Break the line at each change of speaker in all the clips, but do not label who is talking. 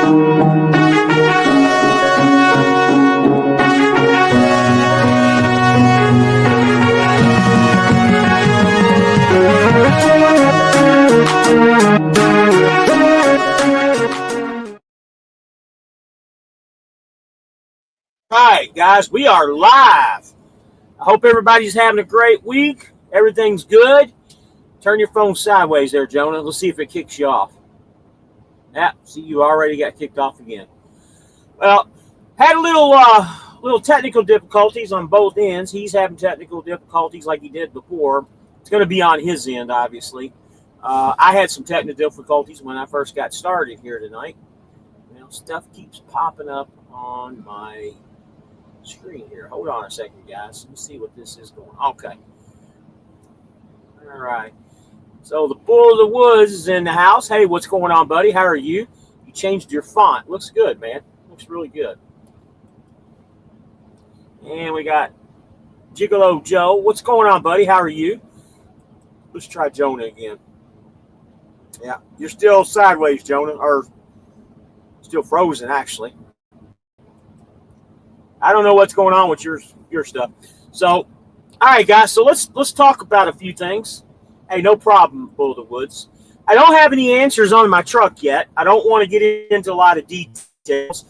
Alright, guys, we are live. I hope everybody's having a great week. Everything's good. Turn your phone sideways there, Jonah. Let's see if it kicks you off. Yeah, see, you already got kicked off again. Well, had a little technical difficulties on both ends. He's having technical difficulties like he did before. It's going to be on his end, obviously. I had some technical difficulties when I first got started here tonight. You know, stuff keeps popping up on my screen here. Hold on a second, guys. Let me see what this is going on. Okay. All right. So the Bull of the Woods is in the house. Hey, what's going on, buddy? How are you? You changed your font. Looks good, man. Looks really good. And we got Gigolo Joe. What's going on, buddy? How are you? Let's try Jonah again. Yeah, you're still sideways, Jonah, or still frozen, actually. I don't know what's going on with your stuff. So, all right, guys. So let's talk about a few things. Hey, no problem, Bull of the Woods. I don't have any answers on my truck yet. I don't want to get into a lot of details.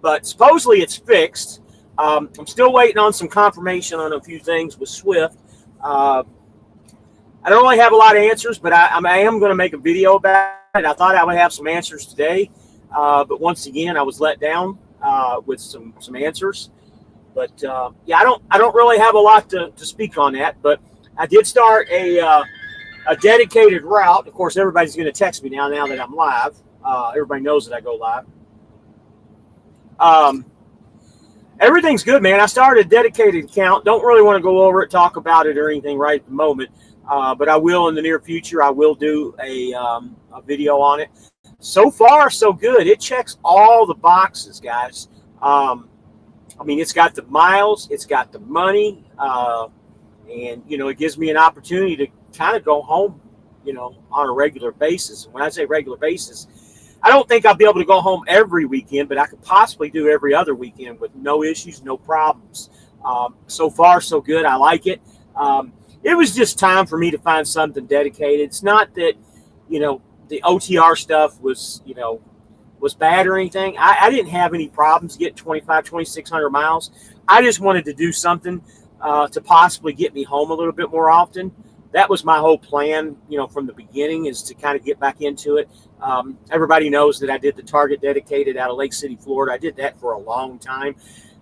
But supposedly it's fixed. I'm still waiting on some confirmation on a few things with Swift. I don't really have a lot of answers, but I am going to make a video about it. I thought I would have some answers today, but once again, I was let down with some answers. But yeah, I don't really have a lot to speak on that. But I did start a dedicated route. Of course, everybody's going to text me now that I'm live. Everybody knows that I go live. Everything's good, man. I started a dedicated account. Don't really want to go over it, talk about it or anything right at the moment. But I will in the near future. I will do a video on it. So far, so good. It checks all the boxes, guys. I mean, it's got the miles, it's got the money, and, you know, it gives me an opportunity to kind of go home, you know, on a regular basis. And when I say regular basis, I don't think I'll be able to go home every weekend, but I could possibly do every other weekend with no issues, no problems. So far, so good. I like it. It was just time for me to find something dedicated. It's not that, you know, the OTR stuff was, you know, was bad or anything. I didn't have any problems getting 2,600 miles. I just wanted to do something to possibly get me home a little bit more often. That was my whole plan, you know, from the beginning, is to kind of get back into it. Everybody knows that I did the Target dedicated out of Lake City, Florida. I did that for a long time.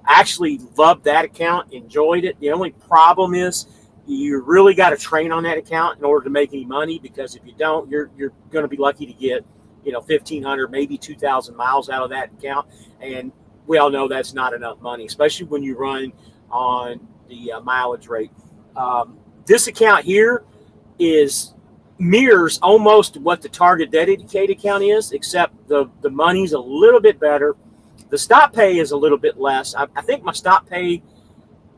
I actually loved that account, enjoyed it. The only problem is you really got to train on that account in order to make any money, because if you don't, you're going to be lucky to get, you know, 1,500, maybe 2,000 miles out of that account. And we all know that's not enough money, especially when you run on the mileage rate. This account here mirrors almost what the Target dedicated account is, except the money's a little bit better. The stop pay is a little bit less. I think my stop pay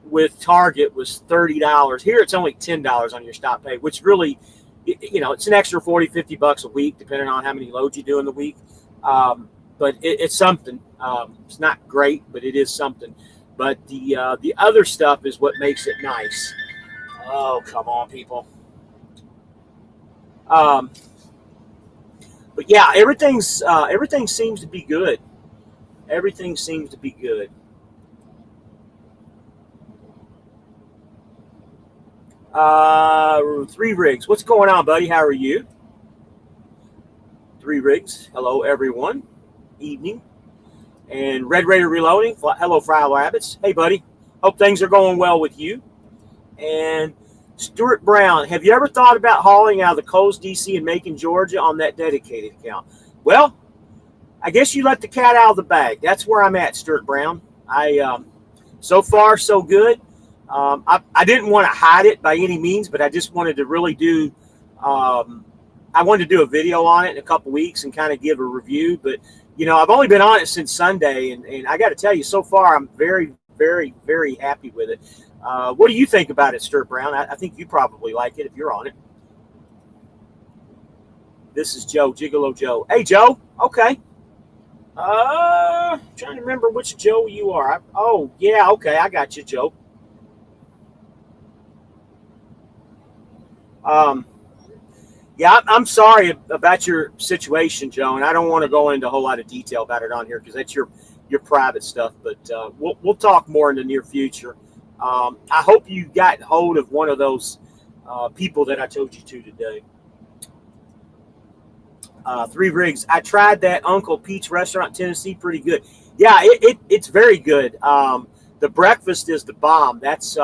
with Target was $30. Here it's only $10 on your stop pay, which really, you know, it's an extra 40, 50 bucks a week, depending on how many loads you do in the week. But it's something. It's not great, but it is something. But the other stuff is what makes it nice. Oh, come on, people. But yeah, everything seems to be good. Everything seems to be good. Three Rigs. What's going on, buddy? How are you? Three Rigs. Hello, everyone. Evening. And Red Raider Reloading. Hello, Fry Rabbits. Hey, buddy. Hope things are going well with you. And Stewart Brown. Have you ever thought about hauling out of the Coles DC and Macon, Georgia on that dedicated account? Well, I guess you let the cat out of the bag. That's where I'm at, Stewart Brown. So far, so good. I didn't want to hide it by any means, but I just wanted to really do, I wanted to do a video on it in a couple weeks and kind of give a review. But, you know, I've only been on it since Sunday, and I got to tell you, so far, I'm very, very, very happy with it. What do you think about it, Stewart Brown? I think you probably like it if you're on it. This is Joe, Gigolo Joe. Hey, Joe, Okay. Trying to remember which Joe you are. Oh, yeah. Okay, I got you, Joe. Um, yeah, I'm sorry about your situation, Joe, and I don't want to go into a whole lot of detail about it on here because that's your private stuff. But we'll talk more in the near future. I hope you got hold of one of those people that I told you to today. Three Rigs. I tried that Uncle Pete's restaurant in Tennessee. Pretty good. Yeah, it's very good. The breakfast is the bomb. That's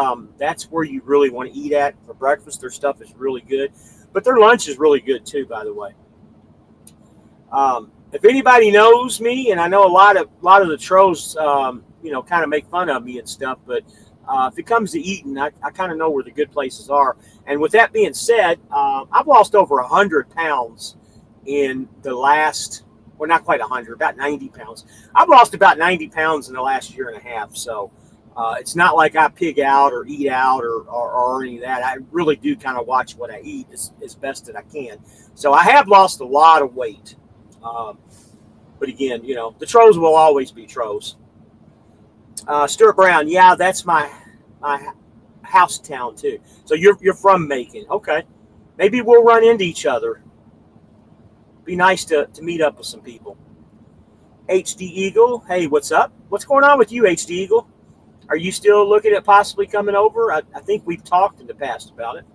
where you really want to eat at for breakfast. Their stuff is really good, but their lunch is really good too. By the way, if anybody knows me, and I know a lot of the trolls, kind of make fun of me and stuff, but if it comes to eating, I kind of know where the good places are. And with that being said, I've lost over 100 pounds in the last, well, not quite 100, about 90 pounds. I've lost about 90 pounds in the last year and a half. So it's not like I pig out or eat out or any of that. I really do kind of watch what I eat as best that I can. So I have lost a lot of weight. Um, but again, the trolls will always be trolls. Stewart Brown, yeah, that's my house town too. So you're from Macon, okay? Maybe we'll run into each other. Be nice to meet up with some people. HD Eagle, hey, what's up? What's going on with you, HD Eagle? Are you still looking at possibly coming over? I think we've talked in the past about it.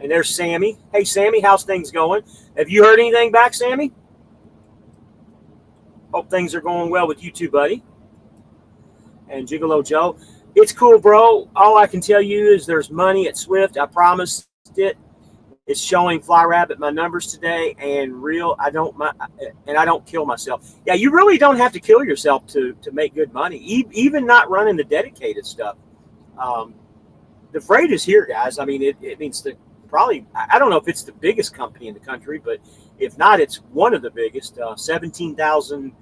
And there's Sammy. Hey, Sammy, how's things going? Have you heard anything back, Sammy? Hope things are going well with you too, buddy. And Gigolo Joe, it's cool, bro. All I can tell you is there's money at Swift. I promised it. It's showing Fly Rabbit my numbers today, and I don't kill myself. Yeah, you really don't have to kill yourself to make good money. Even not running the dedicated stuff. Um, the freight is here, guys. I mean, it means the probably. I don't know if it's the biggest company in the country, but if not, it's one of the biggest. 17,000,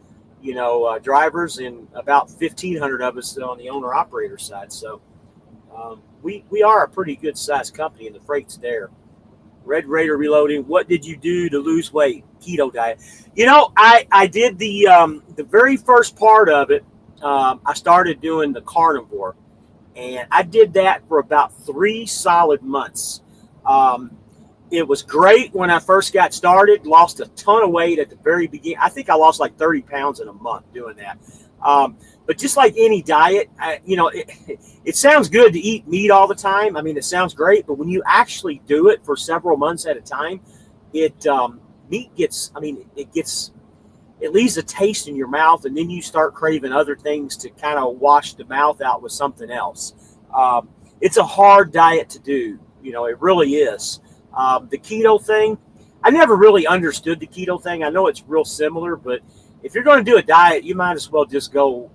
drivers, and about 1,500 of us on the owner operator side. So we are a pretty good sized company, and the freight's there. Red Raider Reloading. What did you do to lose weight? Keto diet. I did the very first part of it. I started doing the carnivore, and I did that for about 3 solid months. It was great when I first got started. Lost a ton of weight at the very beginning. I think I lost like 30 pounds in a month doing that. But just like any diet, it sounds good to eat meat all the time. I mean, it sounds great, but when you actually do it for several months at a time, meat gets, it leaves a taste in your mouth, and then you start craving other things to kind of wash the mouth out with something else. It's a hard diet to do. It really is. The keto thing, I never really understood the keto thing. I know it's real similar, but if you're going to do a diet, you might as well just go,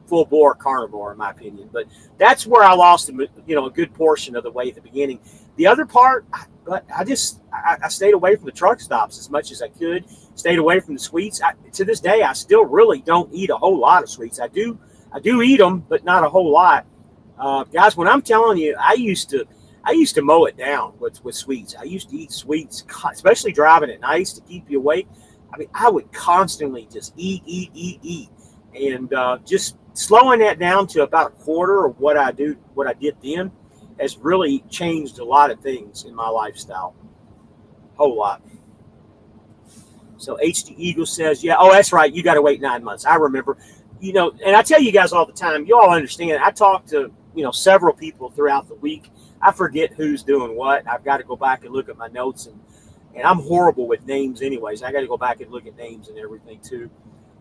full bore carnivore, in my opinion. But that's where I lost, a good portion of the weight at the beginning. The other part, I stayed away from the truck stops as much as I could. Stayed away from the sweets. To this day, I still really don't eat a whole lot of sweets. I do eat them, but not a whole lot. Guys, when I'm telling you, I used to mow it down with sweets. I used to eat sweets, especially driving at nights to keep you awake. I mean, I would constantly just eat. And just slowing that down to about a quarter of what I did then has really changed a lot of things in my lifestyle. Whole lot. So HD Eagle says, yeah, oh, that's right. You got to wait 9 months. I remember, and I tell you guys all the time, you all understand. I talk to, several people throughout the week. I forget who's doing what. I've got to go back and look at my notes, and I'm horrible with names anyways. I got to go back and look at names and everything too.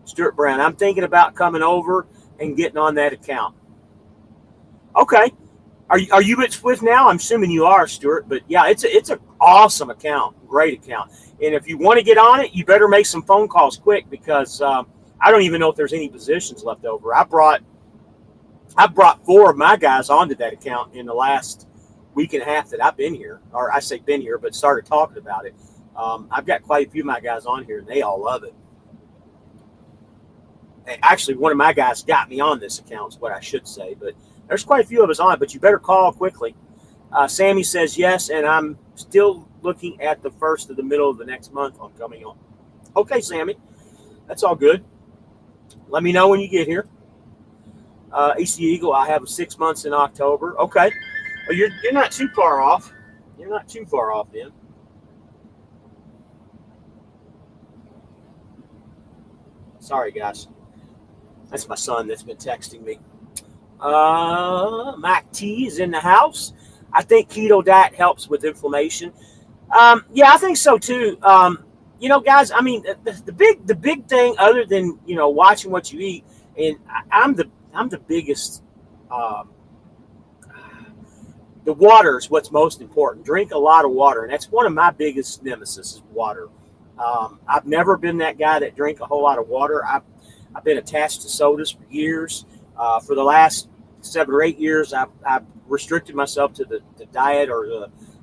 Stewart Brown, I'm thinking about coming over and getting on that account. Okay. Are you at Swift now? I'm assuming you are, Stewart. But yeah, it's an awesome account, great account. And if you want to get on it, you better make some phone calls quick because I don't even know if there's any positions left over. I brought 4 of my guys onto that account in the last week and a half that I've been here, or I say been here, but started talking about it. I've got quite a few of my guys on here, and they all love it. Actually, one of my guys got me on this account is what I should say, but there's quite a few of us on it, but you better call quickly. Sammy says yes, and I'm still looking at the first of the middle of the next month on coming on. Okay, Sammy. That's all good. Let me know when you get here. AC Eagle, I have 6 months in October. Okay. Well, you're not too far off. You're not too far off then. Sorry, guys. That's my son that's been texting me. Mac T is in the house. I think keto diet helps with inflammation. Yeah, I think so too. Guys, I mean, the big thing, other than watching what you eat, and I'm the biggest. Um, the water is what's most important. Drink a lot of water, and that's one of my biggest nemesis is water. I've never been that guy that drink a whole lot of water. I've been attached to sodas for years. For the last 7 or 8 years, I've restricted myself to the diet or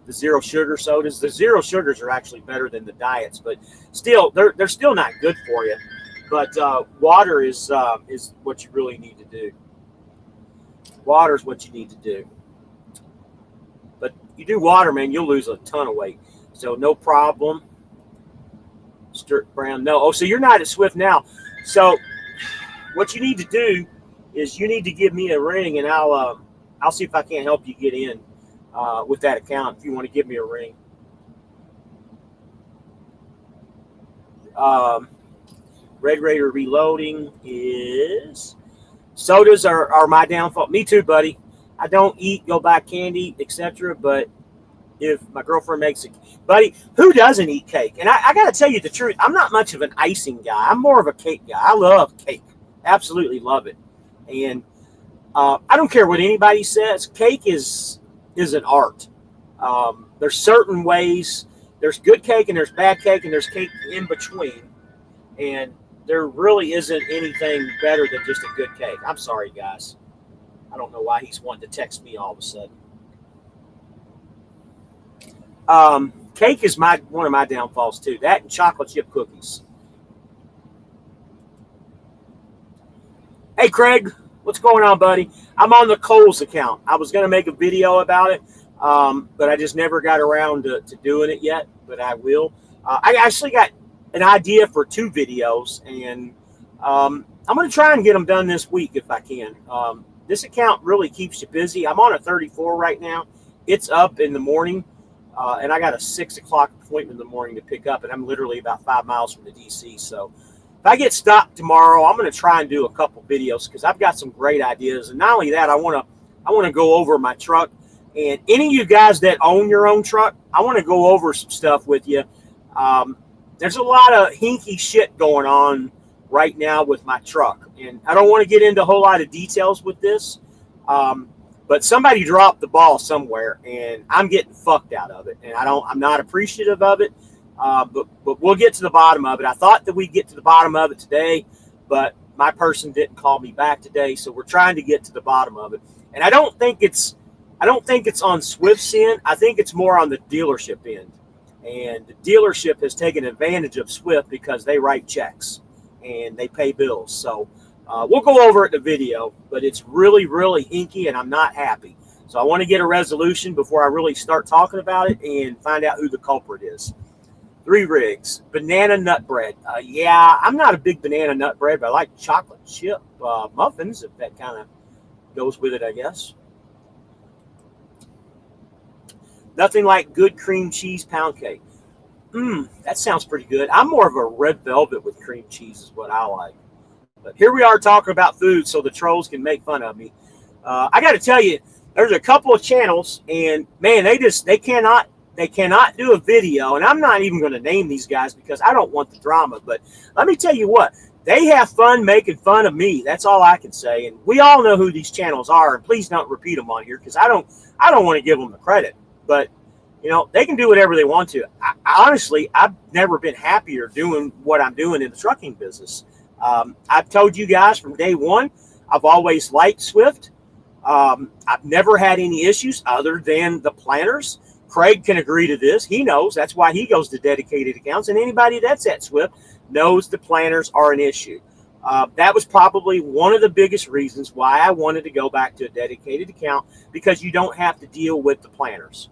the zero sugar sodas. The zero sugars are actually better than the diets, but still, they're still not good for you. But water is what you really need to do. Water is what you need to do. But you do water, man, you'll lose a ton of weight. So no problem. Stewart Brown, no. Oh, so you're not at Swift now. So what you need to do is you need to give me a ring, and I'll see if I can't help you get in with that account if you want to give me a ring. Red Raider Reloading is sodas are my downfall. Me too, buddy. I don't eat, go buy candy, etc. But if my girlfriend makes it, buddy, who doesn't eat cake? And I got to tell you the truth. I'm not much of an icing guy. I'm more of a cake guy. I love cake. Absolutely love it. And I don't care what anybody says. Cake is an art. There's certain ways. There's good cake and there's bad cake and there's cake in between. And there really isn't anything better than just a good cake. I'm sorry, guys. I don't know why he's wanting to text me all of a sudden. Cake is one of my downfalls too. That and chocolate chip cookies. Hey, Craig, what's going on, buddy? I'm on the Kohl's account. I was going to make a video about it, but I just never got around to doing it yet, but I will. I actually got an idea for 2 videos, and I'm going to try and get them done this week if I can. This account really keeps you busy. I'm on a 34 right now. It's up in the morning, and I got a 6 o'clock appointment in the morning to pick up, and I'm literally about 5 miles from the DC. So if I get stopped tomorrow, I'm going to try and do a couple videos because I've got some great ideas. And not only that, I want to go over my truck. And any of you guys that own your own truck, I want to go over some stuff with you. There's a lot of hinky shit going on right now with my truck, and I don't want to get into a whole lot of details with this, but somebody dropped the ball somewhere, and I'm getting fucked out of it, and I'm not appreciative of it, but we'll get to the bottom of it. I thought that we'd get to the bottom of it today, but my person didn't call me back today, so we're trying to get to the bottom of it. And I don't think it's on Swift's end. I think it's more on the dealership end, and the dealership has taken advantage of Swift because they write checks and they pay bills. So we'll go over it in the video, but it's really, really hinky, and I'm not happy. So I want to get a resolution before I really start talking about it and find out who the culprit is. 3 rigs, banana nut bread. Yeah, I'm not a big banana nut bread, but I like chocolate chip muffins, if that kind of goes with it, I guess. Nothing like good cream cheese pound cake. That sounds pretty good. I'm more of a red velvet with cream cheese is what I like. But here we are talking about food so the trolls can make fun of me. I got to tell you, there's a couple of channels, and man, they cannot do a video, and I'm not even going to name these guys because I don't want the drama. But let me tell you what, they have fun making fun of me. That's all I can say. And we all know who these channels are, and please don't repeat them on here because I don't want to give them the credit. But they can do whatever they want to. Honestly, I've never been happier doing what I'm doing in the trucking business. I've told you guys from day one, I've always liked Swift. I've never had any issues other than the planners. Craig can agree to this. He knows. That's why he goes to dedicated accounts. And anybody that's at Swift knows the planners are an issue. That was probably one of the biggest reasons why I wanted to go back to a dedicated account, because you don't have to deal with the planners.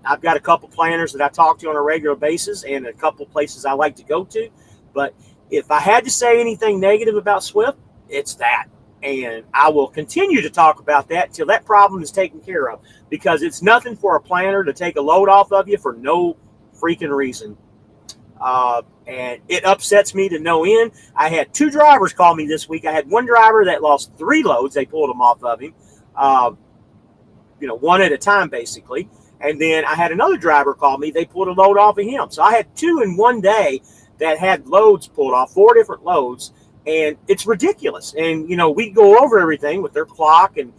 I've got a couple planners that I talk to on a regular basis and a couple places I like to go to. But if I had to say anything negative about Swift, it's that. And I will continue to talk about that until that problem is taken care of, because it's nothing for a planner to take a load off of you for no freaking reason. And it upsets me to no end. I had 2 drivers call me this week. I had one driver that lost 3 loads. They pulled them off of him, one at a time, basically. And then I had another driver call me. They pulled a load off of him. So I had 2 in one day that had loads pulled off, 4 different loads. And it's ridiculous. And, we go over everything with their clock. And,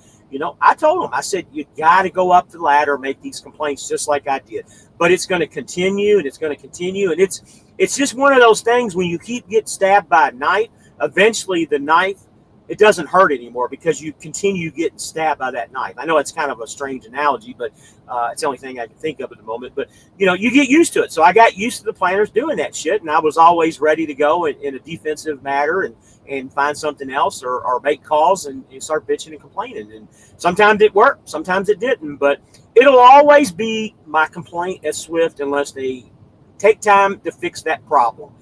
I told them, I said, you got to go up the ladder and make these complaints just like I did. But it's going to continue, and it's going to continue. And it's just one of those things when you keep getting stabbed by a knife, eventually the knife, it doesn't hurt anymore because you continue getting stabbed by that knife. I know it's kind of a strange analogy, but it's the only thing I can think of at the moment. But, you get used to it. So I got used to the planners doing that shit, and I was always ready to go in a defensive matter and find something else or make calls and start bitching and complaining. And sometimes it worked, sometimes it didn't. But it'll always be my complaint at Swift unless they take time to fix that problem.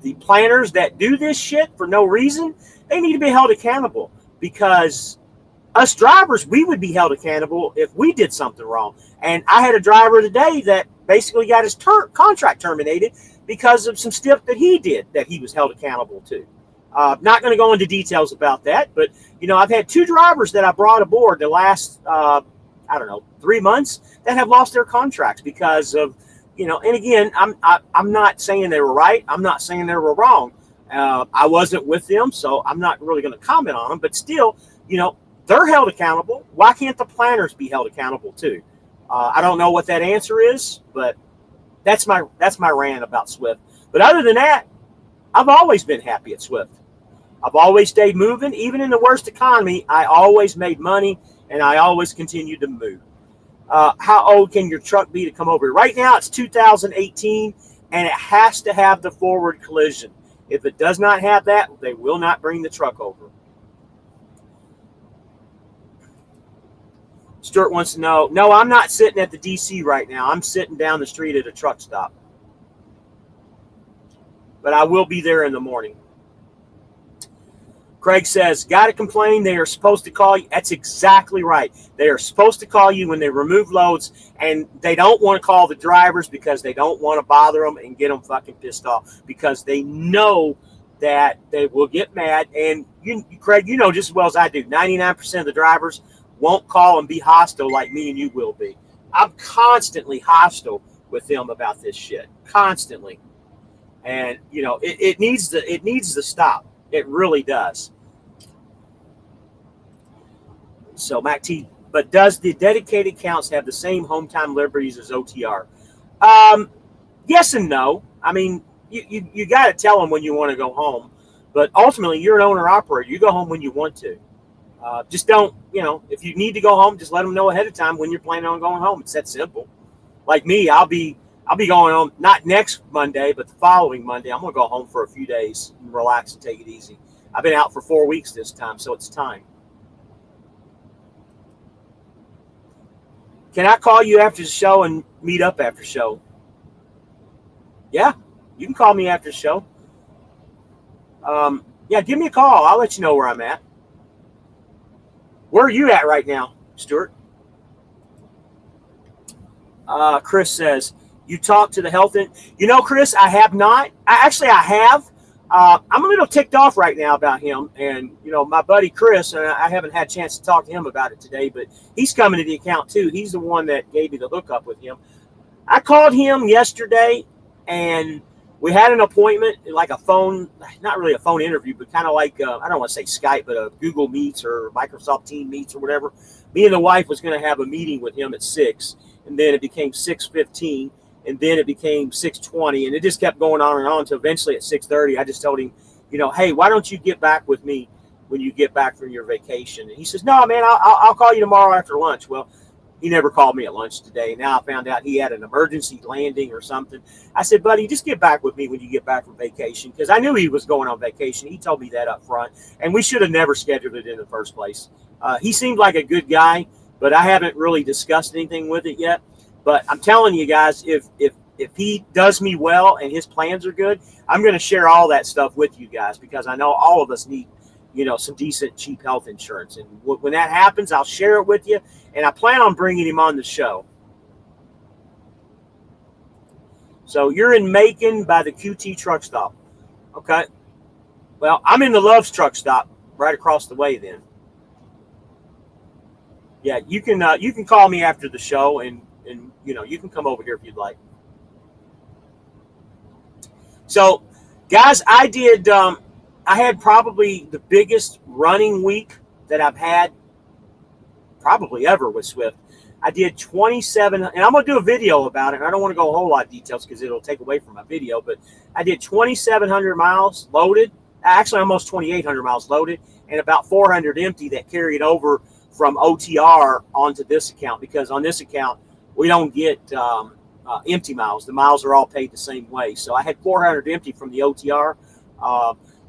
The planners that do this shit for no reason, they need to be held accountable, because us drivers, we would be held accountable if we did something wrong. And I had a driver today that basically got his contract terminated because of some stuff that he did that he was held accountable to. Not going to go into details about that, but, I've had 2 drivers that I brought aboard the last, 3 months that have lost their contracts because of, and again, I'm not saying they were right. I'm not saying they were wrong. I wasn't with them, so I'm not really going to comment on them. But still, they're held accountable. Why can't the planners be held accountable too? I don't know what that answer is, but that's my rant about Swift. But other than that, I've always been happy at Swift. I've always stayed moving. Even in the worst economy, I always made money, and I always continued to move. How old can your truck be to come over? Right now, it's 2018, and it has to have the forward collision. If it does not have that, they will not bring the truck over. Stewart wants to know, no, I'm not sitting at the DC right now. I'm sitting down the street at a truck stop. But I will be there in the morning. Craig says, got to complain. They are supposed to call you. That's exactly right. They are supposed to call you when they remove loads, and they don't want to call the drivers because they don't want to bother them and get them fucking pissed off, because they know that they will get mad. And Craig, just as well as I do, 99% of the drivers won't call and be hostile like me and you will be. I'm constantly hostile with them about this shit. Constantly. And, it needs to stop. It really does. So, Mac T, but does the dedicated counts have the same home time liberties as OTR? Yes and no. I mean, you got to tell them when you want to go home. But ultimately, you're an owner-operator. You go home when you want to. Just don't, if you need to go home, just let them know ahead of time when you're planning on going home. It's that simple. Like me, I'll be going home, not next Monday, but the following Monday. I'm going to go home for a few days and relax and take it easy. I've been out for 4 weeks this time, so it's time. Can I call you after the show and meet up after the show? Yeah, you can call me after the show. Yeah, give me a call. I'll let you know where I'm at. Where are you at right now, Stewart? Chris says, you talked to the health. Chris, I have not. I have. I'm a little ticked off right now about him. And, my buddy Chris, and I haven't had a chance to talk to him about it today, but he's coming to the account too. He's the one that gave me the hookup with him. I called him yesterday, and we had an appointment, like a phone, not really a phone interview, but kind of like, I don't want to say Skype, but a Google Meets or Microsoft Team Meets or whatever. Me and the wife was going to have a meeting with him at 6, and then it became 6:15. And then it became 6:20, and it just kept going on and on until eventually at 6:30, I just told him, hey, why don't you get back with me when you get back from your vacation? And he says, no, man, I'll call you tomorrow after lunch. Well, he never called me at lunch today. Now I found out he had an emergency landing or something. I said, buddy, just get back with me when you get back from vacation, because I knew he was going on vacation. He told me that up front, and we should have never scheduled it in the first place. He seemed like a good guy. but I haven't really discussed anything with it yet. But I'm telling you guys, if he does me well and his plans are good, I'm going to share all that stuff with you guys, because I know all of us need, some decent, cheap health insurance. And when that happens, I'll share it with you. And I plan on bringing him on the show. So you're in Macon by the QT truck stop. Okay. Well, I'm in the Love's truck stop right across the way then. Yeah, you can call me after the show, and you can come over here if you'd like. So, guys, I had probably the biggest running week that I've had probably ever with Swift. I did 27, and I'm going to do a video about it. I don't want to go a whole lot of details because it'll take away from my video, but I did 2,700 miles loaded, actually almost 2,800 miles loaded, and about 400 empty that carried over from OTR onto this account, because on this account, we don't get empty miles. The miles are all paid the same way. So I had 400 empty from the OTR.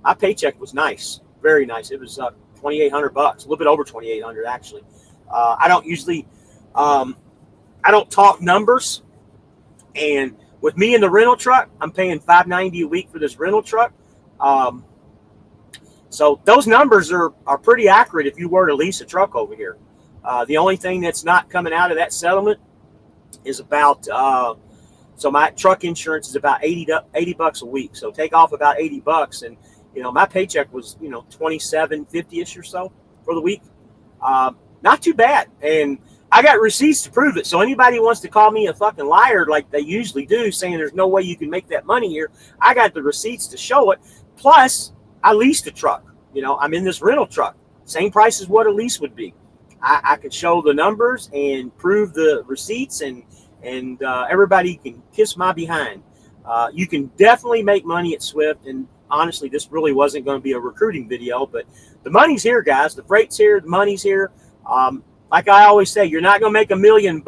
My paycheck was nice, very nice. It was $2,800, a little bit over 2,800 actually. I don't usually, I don't talk numbers, and with me in the rental truck, I'm paying $590 a week for this rental truck. So those numbers are pretty accurate if you were to lease a truck over here. The only thing that's not coming out of that settlement is about, so my truck insurance is about $80 a week. So take off about $80, and my paycheck was $27.50ish or so for the week. Not too bad, and I got receipts to prove it. So anybody who wants to call me a fucking liar like they usually do, saying there's no way you can make that money here, I got the receipts to show it. Plus, I leased a truck. I'm in this rental truck, same price as what a lease would be. I could show the numbers and prove the receipts, and everybody can kiss my behind. You can definitely make money at Swift, and honestly, this really wasn't going to be a recruiting video, but the money's here, guys. The freight's here, the money's here. Like I always say, you're not going to make $1 million.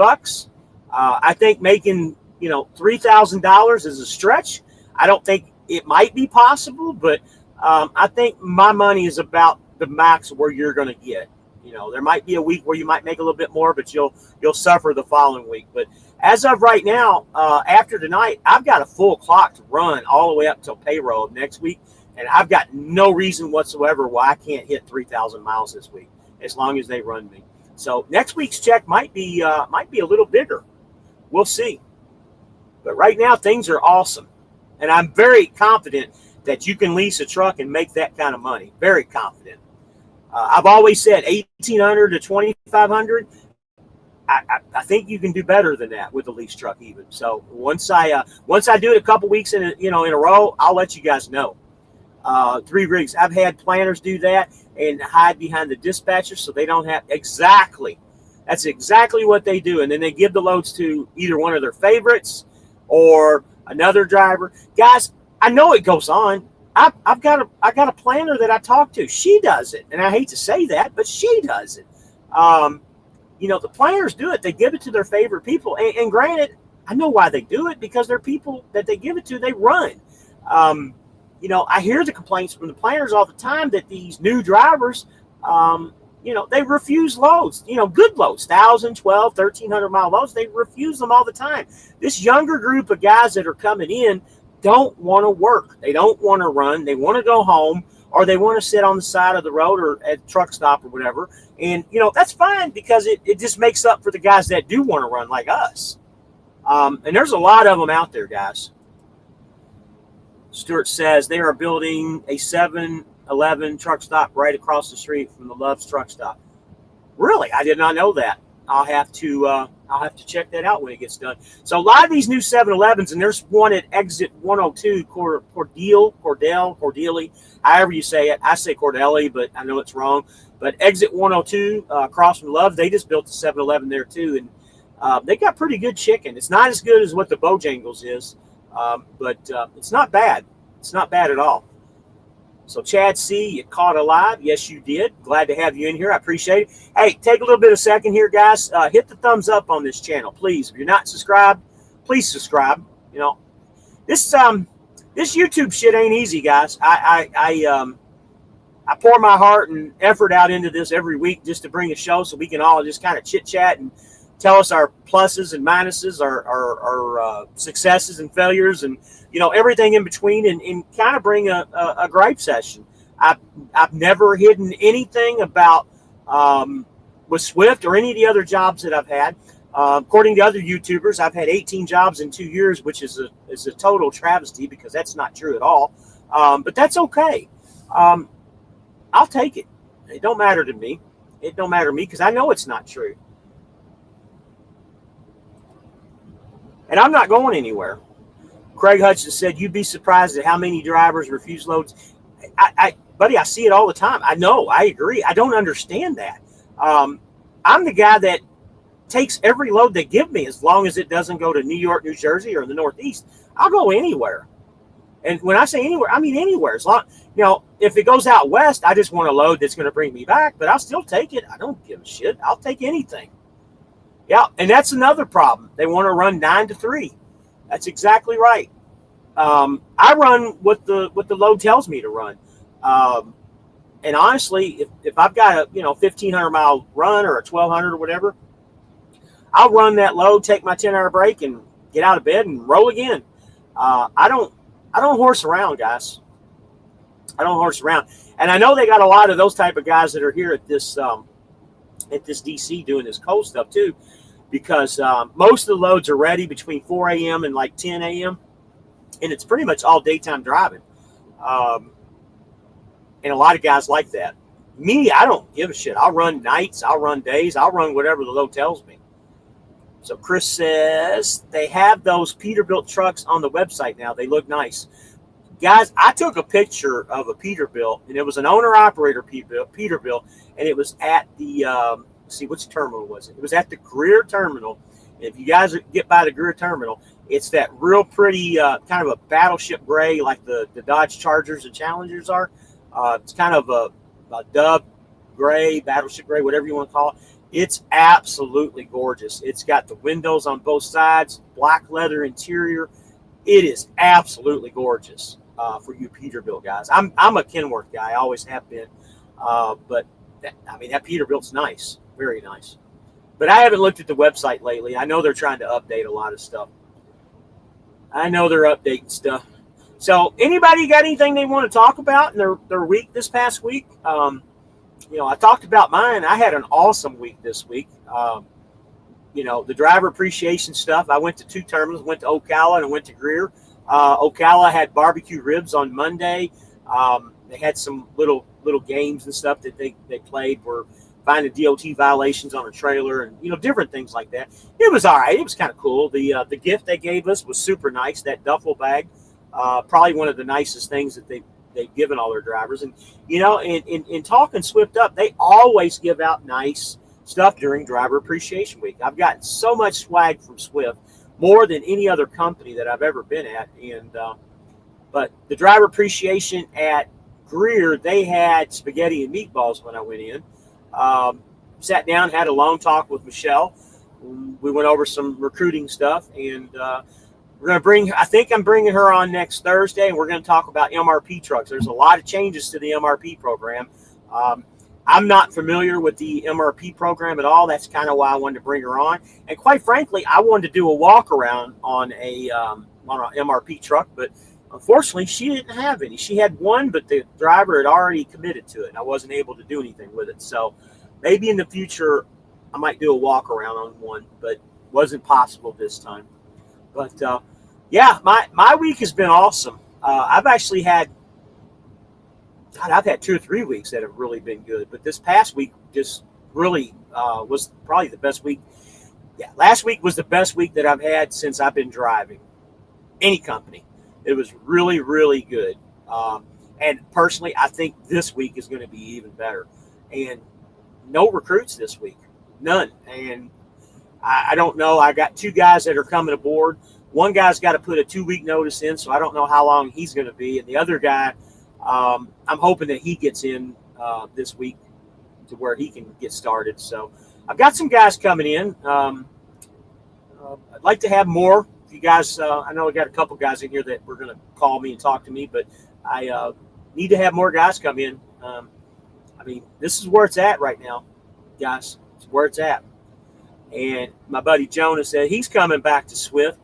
I think making $3,000 is a stretch. I don't think it might be possible, but I think my money is about the max where you're going to get. There might be a week where you might make a little bit more, but you'll suffer the following week. But as of right now, after tonight, I've got a full clock to run all the way up till payroll next week, and I've got no reason whatsoever why I can't hit 3,000 miles this week, as long as they run me. So next week's check might be a little bigger. We'll see. But right now, things are awesome, and I'm very confident that you can lease a truck and make that kind of money. Very confident. I've always said $1,800 to $2,500. I think you can do better than that with a lease truck, even. So once I do it a couple weeks in a row, I'll let you guys know. 3 rigs. I've had planners do that and hide behind the dispatcher so they don't have exactly. That's exactly what they do, and then they give the loads to either one of their favorites or another driver. Guys, I know it goes on. I got a planner that I talk to. She does it, and I hate to say that, but she does it. The planners do it. They give it to their favorite people, and granted, I know why they do it, because they're people that they give it to. They run. I hear the complaints from the planners all the time that these new drivers, they refuse loads. Good loads, 1,000, 12, 1,300 mile loads. They refuse them all the time. This younger group of guys that are coming in don't want to work. They don't want to run. They want to go home, or they want to sit on the side of the road or at a truck stop or whatever. And, that's fine, because it just makes up for the guys that do want to run like us. And there's a lot of them out there, guys. Stewart says they are building a 7-Eleven truck stop right across the street from the Love's truck stop. Really? I did not know that. I'll have to check that out when it gets done. So a lot of these new 7-Elevens, and there's one at exit 102, Cordelli, however you say it. I say Cordelli, but I know it's wrong. But exit 102 across from Love, they just built a 7-Eleven there too, and they got pretty good chicken. It's not as good as what the Bojangles is, but it's not bad. It's not bad at all. So Chad C., you caught alive. Yes, you did. Glad to have you in here. I appreciate it. Hey, take a little bit of a second here, guys. Hit the thumbs up on this channel, please. If you're not subscribed, please subscribe. This YouTube shit ain't easy, guys. I I pour my heart and effort out into this every week just to bring a show so we can all just kind of chit chat and tell us our pluses and minuses, our successes and failures, and everything in between, and kind of bring a gripe session. I've never hidden anything about with Swift or any of the other jobs that I've had. According to other YouTubers, I've had 18 jobs in 2 years, which is a total travesty because that's not true at all. But that's okay. I'll take it. It don't matter to me. It don't matter to me because I know it's not true. And I'm not going anywhere. Craig Hutchins said, you'd be surprised at how many drivers refuse loads. Buddy, I see it all the time. I know. I agree. I don't understand that. I'm the guy that takes every load they give me as long as it doesn't go to New York, New Jersey, or the Northeast. I'll go anywhere. And when I say anywhere, I mean anywhere. As long, if it goes out west, I just want a load that's going to bring me back, but I'll still take it. I don't give a shit. I'll take anything. Yeah, and that's another problem. They want to run 9 to 3. That's exactly right. I run what the load tells me to run. And honestly, if I've got a 1,500 mile run or a 1,200 or whatever, I'll run that load, take my 10-hour break, and get out of bed and roll again. I don't horse around, guys. I don't horse around, and I know they got a lot of those type of guys that are here at this DC doing this coal stuff too, because most of the loads are ready between 4 a.m. and like 10 a.m. and it's pretty much all daytime driving. And a lot of guys like that. Me, I don't give a shit. I'll run nights. I'll run days. I'll run whatever the load tells me. So Chris says they have those Peterbilt trucks on the website now. They look nice. Guys, I took a picture of a Peterbilt, and it was an owner-operator Peterbilt, and it was at the, see, which terminal was it? It was at the Greer Terminal. And if you guys get by the Greer Terminal, it's that real pretty kind of a battleship gray like the Dodge Chargers and Challengers are. It's kind of a dove gray, battleship gray, whatever you want to call it. It's absolutely gorgeous. It's got the windows on both sides, black leather interior. It is absolutely gorgeous for you Peterbilt guys. I'm a Kenworth guy. I always have been. But that Peterbilt's nice, very nice. But I haven't looked at the website lately. I know they're trying to update a lot of stuff. I know they're updating stuff. So anybody got anything they want to talk about in their week this past week? I talked about mine. I had an awesome week this week. The driver appreciation stuff. I went to 2 terminals, went to Ocala and I went to Greer. Ocala had barbecue ribs on Monday. They had some little games and stuff that they played, were finding DOT violations on a trailer and different things like that. It was all right. It was kind of cool. The gift they gave us was super nice. That duffel bag, probably one of the nicest things that they've given all their drivers. And in talking Swift Up, they always give out nice stuff during Driver Appreciation Week. I've gotten so much swag from Swift, more than any other company that I've ever been at. And but the Driver Appreciation at Greer, they had spaghetti and meatballs when I went in. Sat down, had a long talk with Michelle. We went over some recruiting stuff, and we're going to I think I'm bringing her on next Thursday, and we're going to talk about MRP trucks. There's a lot of changes to the MRP program. I'm not familiar with the MRP program at all. That's kind of why I wanted to bring her on. And quite frankly, I wanted to do a walk around on an MRP truck, but unfortunately, she didn't have any. She had one, but the driver had already committed to it, and I wasn't able to do anything with it. So maybe in the future, I might do a walk around on one, but wasn't possible this time. But yeah, my week has been awesome. I've actually had, I've had 2 or 3 weeks that have really been good, but this past week just really was probably the best week. Yeah, last week was the best week that I've had since I've been driving any company. It was really, really good. And personally, I think this week is going to be even better. And no recruits this week, none. And I don't know. I got 2 guys that are coming aboard. One guy's got to put a 2-week notice in, so I don't know how long he's going to be. And the other guy, I'm hoping that he gets in this week to where he can get started. So I've got some guys coming in. I'd like to have more. You guys, I know I got a couple guys in here that were going to call me and talk to me, but I need to have more guys come in. I mean, this is where it's at right now, guys. It's where it's at. And my buddy Jonah said he's coming back to Swift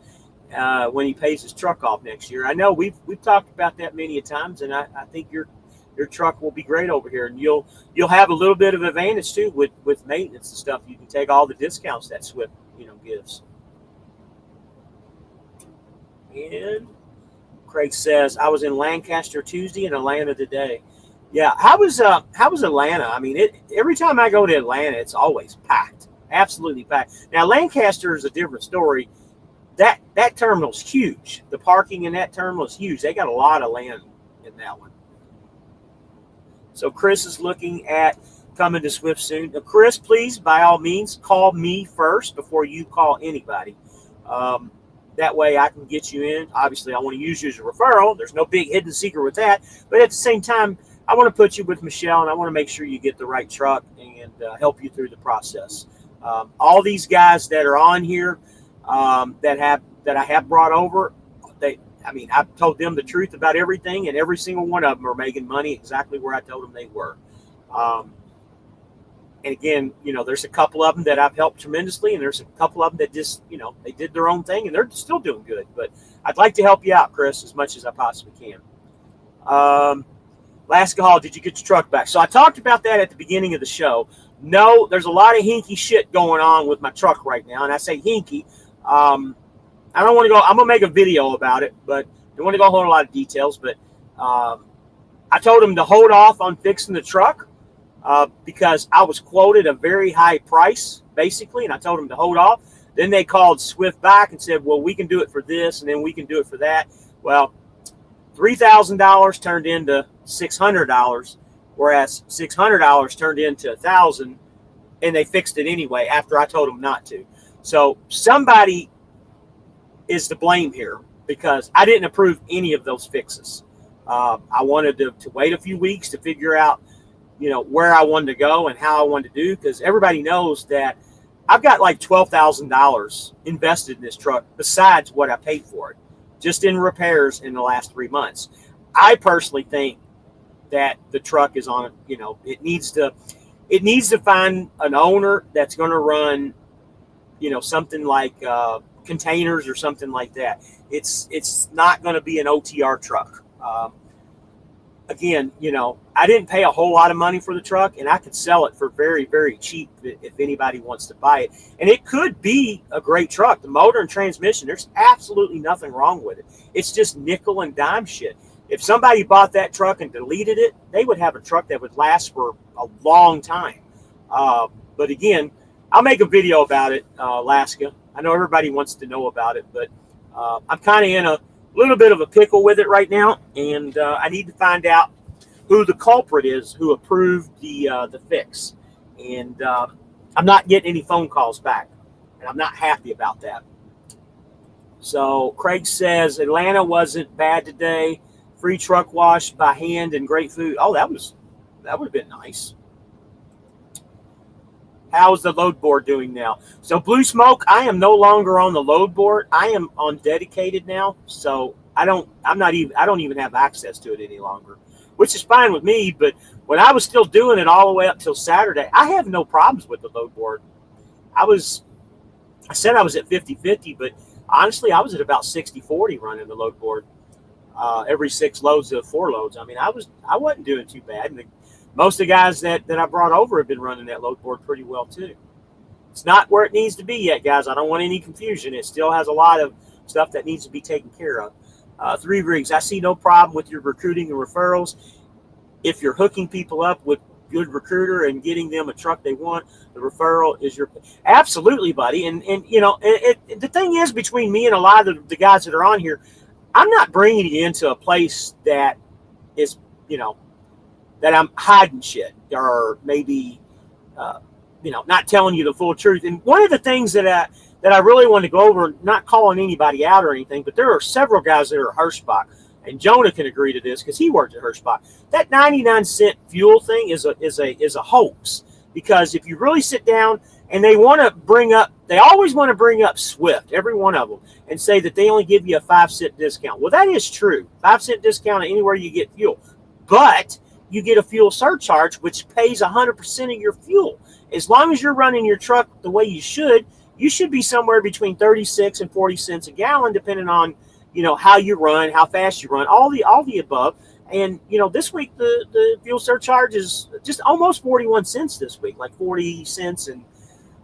when he pays his truck off next year. I know we've talked about that many a times, and I think your truck will be great over here, and you'll have a little bit of advantage too with maintenance and stuff. You can take all the discounts that Swift gives. And Craig says I was in Lancaster Tuesday and Atlanta today. Yeah, how was Atlanta? I mean, every time I go to Atlanta, it's always packed, absolutely packed. Now Lancaster is a different story. That terminal's huge. The parking in that terminal is huge. They got a lot of land in that one. So Chris is looking at coming to Swift soon. Now, Chris, please, by all means, call me first before you call anybody. That way I can get you in. Obviously, I want to use you as a referral. There's no big hidden secret with that. But at the same time, I want to put you with Michelle, and I want to make sure you get the right truck and help you through the process. All these guys that are on here that I have brought over, I've told them the truth about everything, and every single one of them are making money exactly where I told them they were. And again, there's a couple of them that I've helped tremendously, and there's a couple of them that just, they did their own thing, and they're still doing good. But I'd like to help you out, Chris, as much as I possibly can. Alaska Hall, did you get your truck back? So I talked about that at the beginning of the show. No, there's a lot of hinky shit going on with my truck right now, and I say hinky. I don't want to go. I'm gonna make a video about it, but I don't want to go a whole lot of details. But I told him to hold off on fixing the truck because I was quoted a very high price, basically, and I told him to hold off. Then they called Swift back and said, "Well, we can do it for this, and then we can do it for that." Well, $3,000 turned into $600, whereas $600 turned into $1,000, and they fixed it anyway after I told them not to. So somebody is to blame here because I didn't approve any of those fixes. I wanted to wait a few weeks to figure out, where I wanted to go and how I wanted to do, because everybody knows that I've got like $12,000 invested in this truck besides what I paid for it, just in repairs in the last 3 months. I personally think that the truck is on, it needs to find an owner that's going to run, something like containers or something like that. It's not going to be an OTR truck. Again, I didn't pay a whole lot of money for the truck, and I could sell it for very, very cheap if anybody wants to buy it. And it could be a great truck. The motor and transmission, there's absolutely nothing wrong with it. It's just nickel and dime shit. If somebody bought that truck and deleted it, they would have a truck that would last for a long time. But again, I'll make a video about it, Alaska. I know everybody wants to know about it, but I'm kind of in a little bit of a pickle with it right now, and I need to find out who the culprit is who approved the fix. And I'm not getting any phone calls back, and I'm not happy about that. So Craig says Atlanta wasn't bad today. Free truck wash by hand and great food. Oh, that would have been nice. How's the load board doing now? So Blue Smoke, I am no longer on the load board. I am on dedicated now. So I don't even have access to it any longer, which is fine with me. But when I was still doing it all the way up till Saturday, I have no problems with the load board. I said I was at 50-50, but honestly, I was at about 60-40 running the load board. Every 6 loads to 4 loads. I mean, I wasn't doing too bad. And most of the guys that I brought over have been running that load board pretty well too. It's not where it needs to be yet, guys. I don't want any confusion. It still has a lot of stuff that needs to be taken care of. 3 Rigs, I see no problem with your recruiting and referrals. If you're hooking people up with good recruiter and getting them a truck they want, the referral is your absolutely, buddy. And the thing is, between me and a lot of the guys that are on here, I'm not bringing you into a place that is, that I'm hiding shit or maybe, not telling you the full truth. And one of the things that I really want to go over, not calling anybody out or anything, but there are several guys that are at Hirschbach, and Jonah can agree to this because he worked at Hirschbach. That 99-cent fuel thing is a hoax, because if you really sit down and they always want to bring up Swift, every one of them, and say that they only give you a 5-cent discount. Well, that is true. 5-cent discount anywhere you get fuel. But you get a fuel surcharge, which pays 100% of your fuel. As long as you're running your truck the way you should be somewhere between 36 and 40 cents a gallon, depending on, how you run, how fast you run, all the above. And, this week, the fuel surcharge is just almost 41 cents this week, like 40 cents and,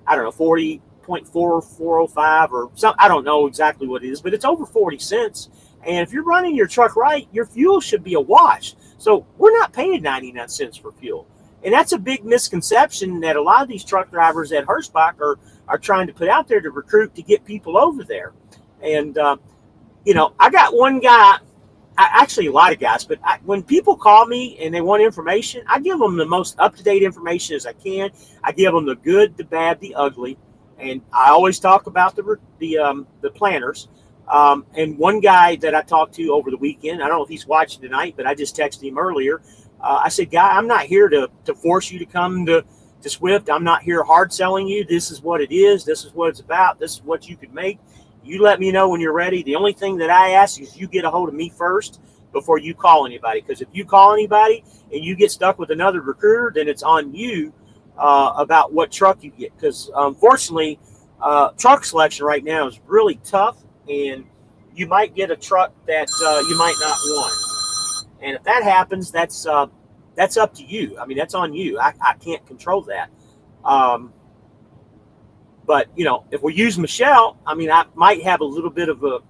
I don't know, 40.4405 or something. I don't know exactly what it is, but it's over 40 cents. And if you're running your truck right, your fuel should be a wash. So we're not paying 99 cents for fuel. And that's a big misconception that a lot of these truck drivers at Hirschbach are trying to put out there to recruit to get people over there. And, I got one guy, actually a lot of guys, but when people call me and they want information, I give them the most up-to-date information as I can. I give them the good, the bad, the ugly. And I always talk about the planners. And one guy that I talked to over the weekend, I don't know if he's watching tonight, but I just texted him earlier. I said, guy, I'm not here to force you to come to Swift. I'm not here hard selling you. This is what it is. This is what it's about. This is what you could make. You let me know when you're ready. The only thing that I ask is you get a hold of me first before you call anybody. Because if you call anybody and you get stuck with another recruiter, then it's on you about what truck you get. Because unfortunately, truck selection right now is really tough. And you might get a truck that you might not want. And if that happens, that's up to you. I mean, that's on you. I can't control that. But if we use Michelle, I mean, I might have a little bit of a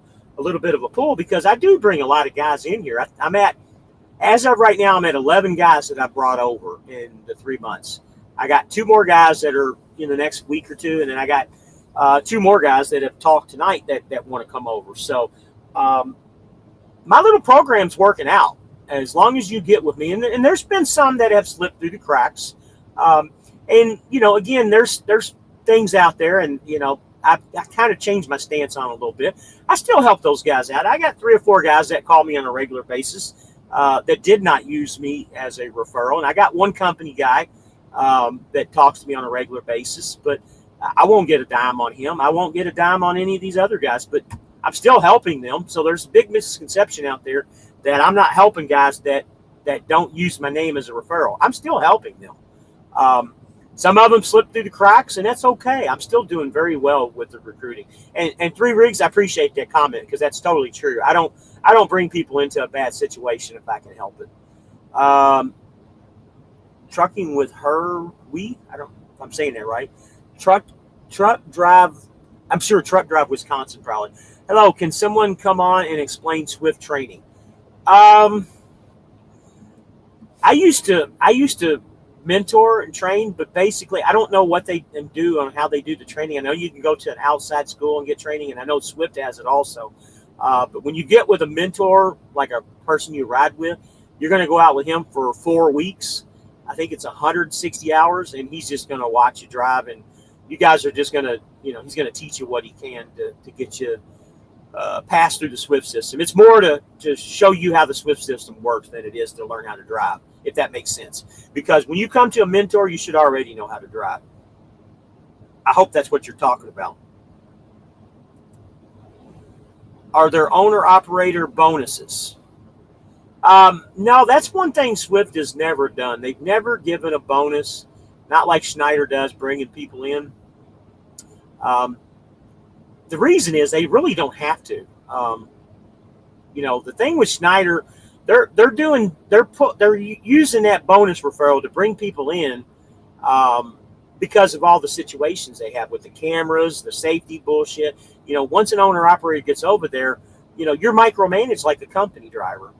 pull, because I do bring a lot of guys in here. As of right now, I'm at 11 guys that I brought over in the 3 months. I got 2 more guys that are in the next week or two, and then I got 2 more guys that have talked tonight that want to come over. So my little program's working out as long as you get with me. And there's been some that have slipped through the cracks. And again, there's things out there, and I kind of changed my stance on a little bit. I still help those guys out. I got 3 or 4 guys that call me on a regular basis that did not use me as a referral, and I got one company guy that talks to me on a regular basis, but I won't get a dime on him. I won't get a dime on any of these other guys, but I'm still helping them. So there's a big misconception out there that I'm not helping guys that don't use my name as a referral. I'm still helping them. Some of them slip through the cracks, and that's okay. I'm still doing very well with the recruiting. And 3 Rigs, I appreciate that comment, because that's totally true. I don't bring people into a bad situation if I can help it. Trucking with her, I don't know if I'm saying that right. Truck drive, I'm sure Truck Drive Wisconsin probably. Hello, can someone come on and explain Swift training? I used to mentor and train, but basically I don't know what they do on how they do the training. I know you can go to an outside school and get training, and I know Swift has it also. But when you get with a mentor, like a person you ride with, you're going to go out with him for 4 weeks. I think it's 160 hours, and he's just going to watch you drive, and you guys are just going to, he's going to teach you what he can to get you pass through the Swift system. It's more to show you how the Swift system works than it is to learn how to drive, if that makes sense. Because when you come to a mentor, you should already know how to drive. I hope that's what you're talking about. Are there owner-operator bonuses? No, that's one thing Swift has never done. They've never given a bonus, not like Schneider does, bringing people in. The reason is they really don't have to. The thing with Schneider, they're using that bonus referral to bring people in because of all the situations they have with the cameras, the safety bullshit. Once an owner operator gets over there, you're micromanaged like a company driver.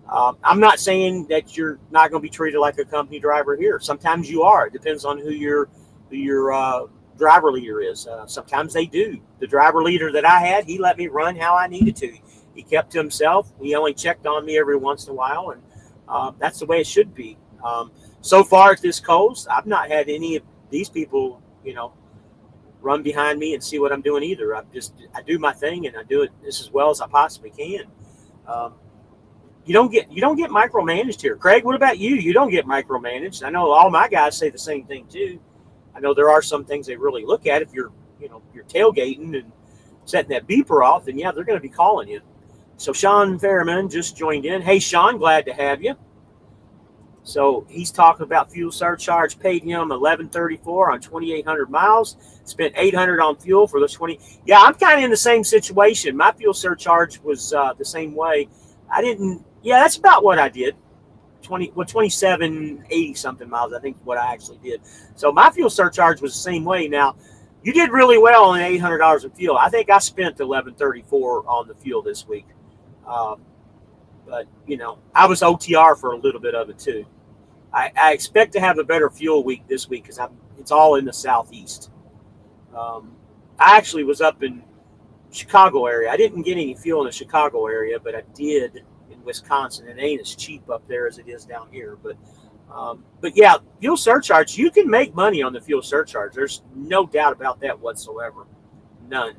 I'm not saying that you're not going to be treated like a company driver here. Sometimes you are. It depends on who your driver leader is. Sometimes they do. The driver leader that I had, he let me run how I needed to. He kept to himself. He only checked on me every once in a while, and that's the way it should be. So far at this coast, I've not had any of these people, run behind me and see what I'm doing either. I do my thing, and I do it just as well as I possibly can. You don't get micromanaged here. Craig, what about you? You don't get micromanaged. I know all my guys say the same thing too. I know there are some things they really look at. If you're tailgating and setting that beeper off, then yeah, they're going to be calling you. So Sean Fairman just joined in. Hey, Sean, glad to have you. So he's talking about fuel surcharge paid him $11.34 on 2,800 miles. Spent $800 on fuel for those 20. Yeah, I'm kind of in the same situation. My fuel surcharge was the same way. I didn't. Yeah, that's about what I did. 2780 something miles, I think, is what I actually did. So my fuel surcharge was the same way. Now, you did really well on $800 in fuel. I think I spent 1134 on the fuel this week. But I was OTR for a little bit of it too. I expect to have a better fuel week this week because it's all in the southeast. I actually was up in Chicago area. I didn't get any fuel in the Chicago area, but I did in Wisconsin. It ain't as cheap up there as it is down here. But yeah, fuel surcharge, you can make money on the fuel surcharge. There's no doubt about that whatsoever. None.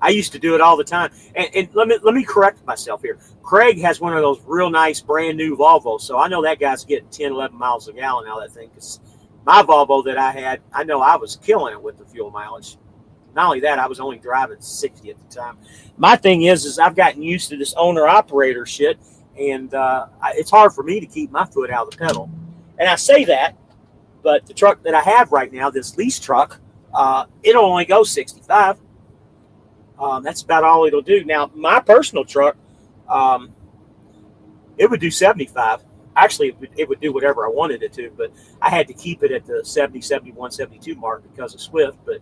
I used to do it all the time. And let me correct myself here. Craig has one of those real nice brand new Volvos, so I know that guy's getting 10, 11 miles a gallon out of that thing. Because my Volvo that I had, I know I was killing it with the fuel mileage. Not only that, I was only driving 60 at the time. My thing is I've gotten used to this owner-operator shit, and it's hard for me to keep my foot out of the pedal. And I say that, but the truck that I have right now, this lease truck, it'll only go 65. That's about all it'll do. Now, my personal truck, it would do 75. Actually, it would do whatever I wanted it to, but I had to keep it at the 70, 71, 72 mark because of Swift. But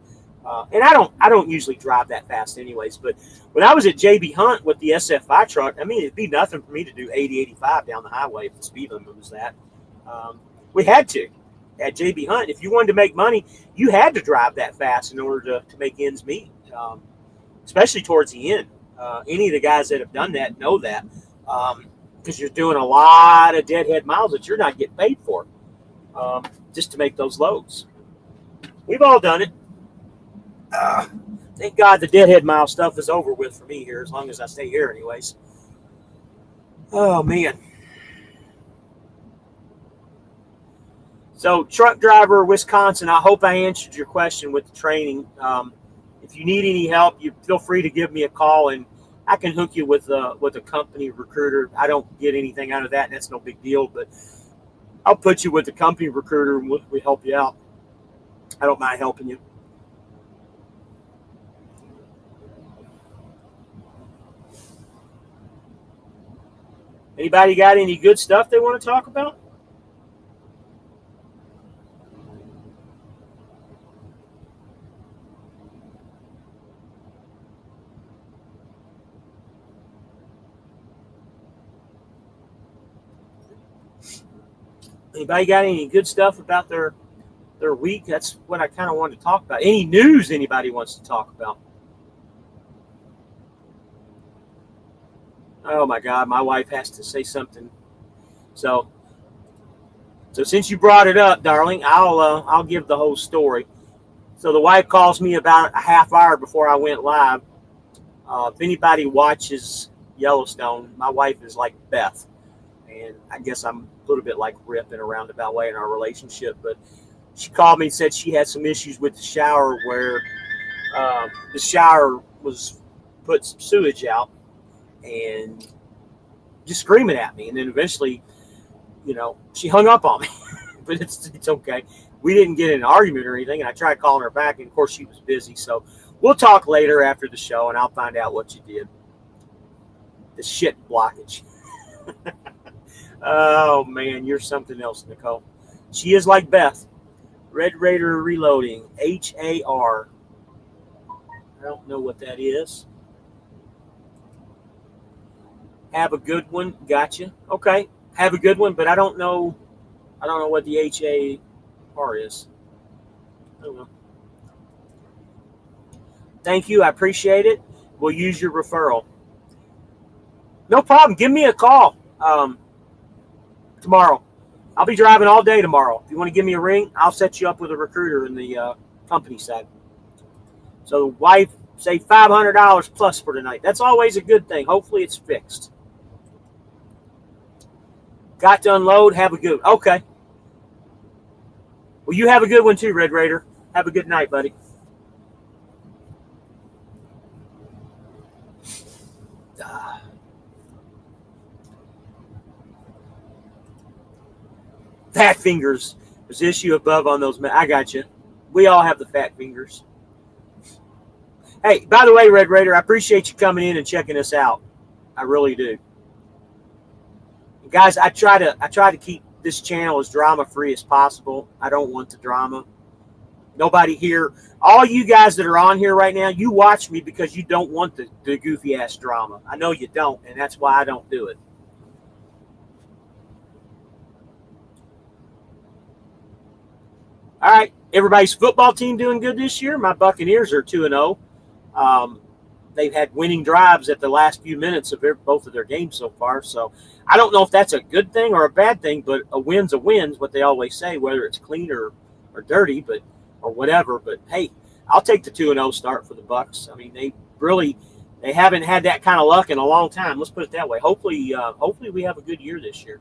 and I don't usually drive that fast anyways. But when I was at JB Hunt with the SFI truck, I mean, it'd be nothing for me to do 80, 85 down the highway if the speed limit was that. We had to. At JB Hunt, if you wanted to make money, you had to drive that fast in order to make ends meet. Especially towards the end. Any of the guys that have done that know that because you're doing a lot of deadhead miles that you're not getting paid for just to make those loads. We've all done it. Thank God the deadhead mile stuff is over with for me here, as long as I stay here anyways. Oh, man. So, truck driver, Wisconsin, I hope I answered your question with the training. If you need any help, you feel free to give me a call, and I can hook you with a company recruiter. I don't get anything out of that, and that's no big deal, but I'll put you with a company recruiter, and we'll help you out. I don't mind helping you. Anybody got any good stuff they want to talk about? Anybody got any good stuff about their week? That's what I kind of wanted to talk about. Any news anybody wants to talk about? Oh my God, my wife has to say something. So since you brought it up, darling, I'll give the whole story. So the wife calls me about a half hour before I went live. If anybody watches Yellowstone, my wife is like Beth, and I guess I'm a little bit like Rip in a roundabout way in our relationship. But she called me and said she had some issues with the shower where the shower was put some sewage out, and just screaming at me. And then eventually, she hung up on me. But it's okay. We didn't get in an argument or anything, and I tried calling her back, and of course she was busy. So we'll talk later after the show, and I'll find out what you did. The shit blockage. Oh, man, you're something else, Nicole. She is like Beth. Red Raider Reloading. HAR. I don't know what that is. Have a good one. Gotcha. Okay. Have a good one, but I don't know what the HAR is. I don't know. Thank you. I appreciate it. We'll use your referral. No problem. Give me a call tomorrow. I'll be driving all day tomorrow. If you want to give me a ring, I'll set you up with a recruiter in the company side. So the wife say $500 plus for tonight. That's always a good thing. Hopefully it's fixed. Got to unload. Have a good one. Okay. Well, you have a good one too, Red Raider. Have a good night, buddy. Fat fingers. There's issue above on those. I got you. We all have the fat fingers. Hey, by the way, Red Raider, I appreciate you coming in and checking us out. I really do. Guys, I try to keep this channel as drama free as possible. I don't want the drama. Nobody here, all you guys that are on here right now, you watch me because you don't want the goofy ass drama. I know you don't, and that's why I don't do it. All right, everybody's football team doing good this year. My Buccaneers are 2-0. They've had winning drives at the last few minutes of both of their games so far. So I don't know if that's a good thing or a bad thing, but a win's a win's, what they always say, whether it's clean or dirty, or whatever. But hey, I'll take the 2-0 start for the Bucs. I mean, they haven't had that kind of luck in a long time. Let's put it that way. Hopefully we have a good year this year.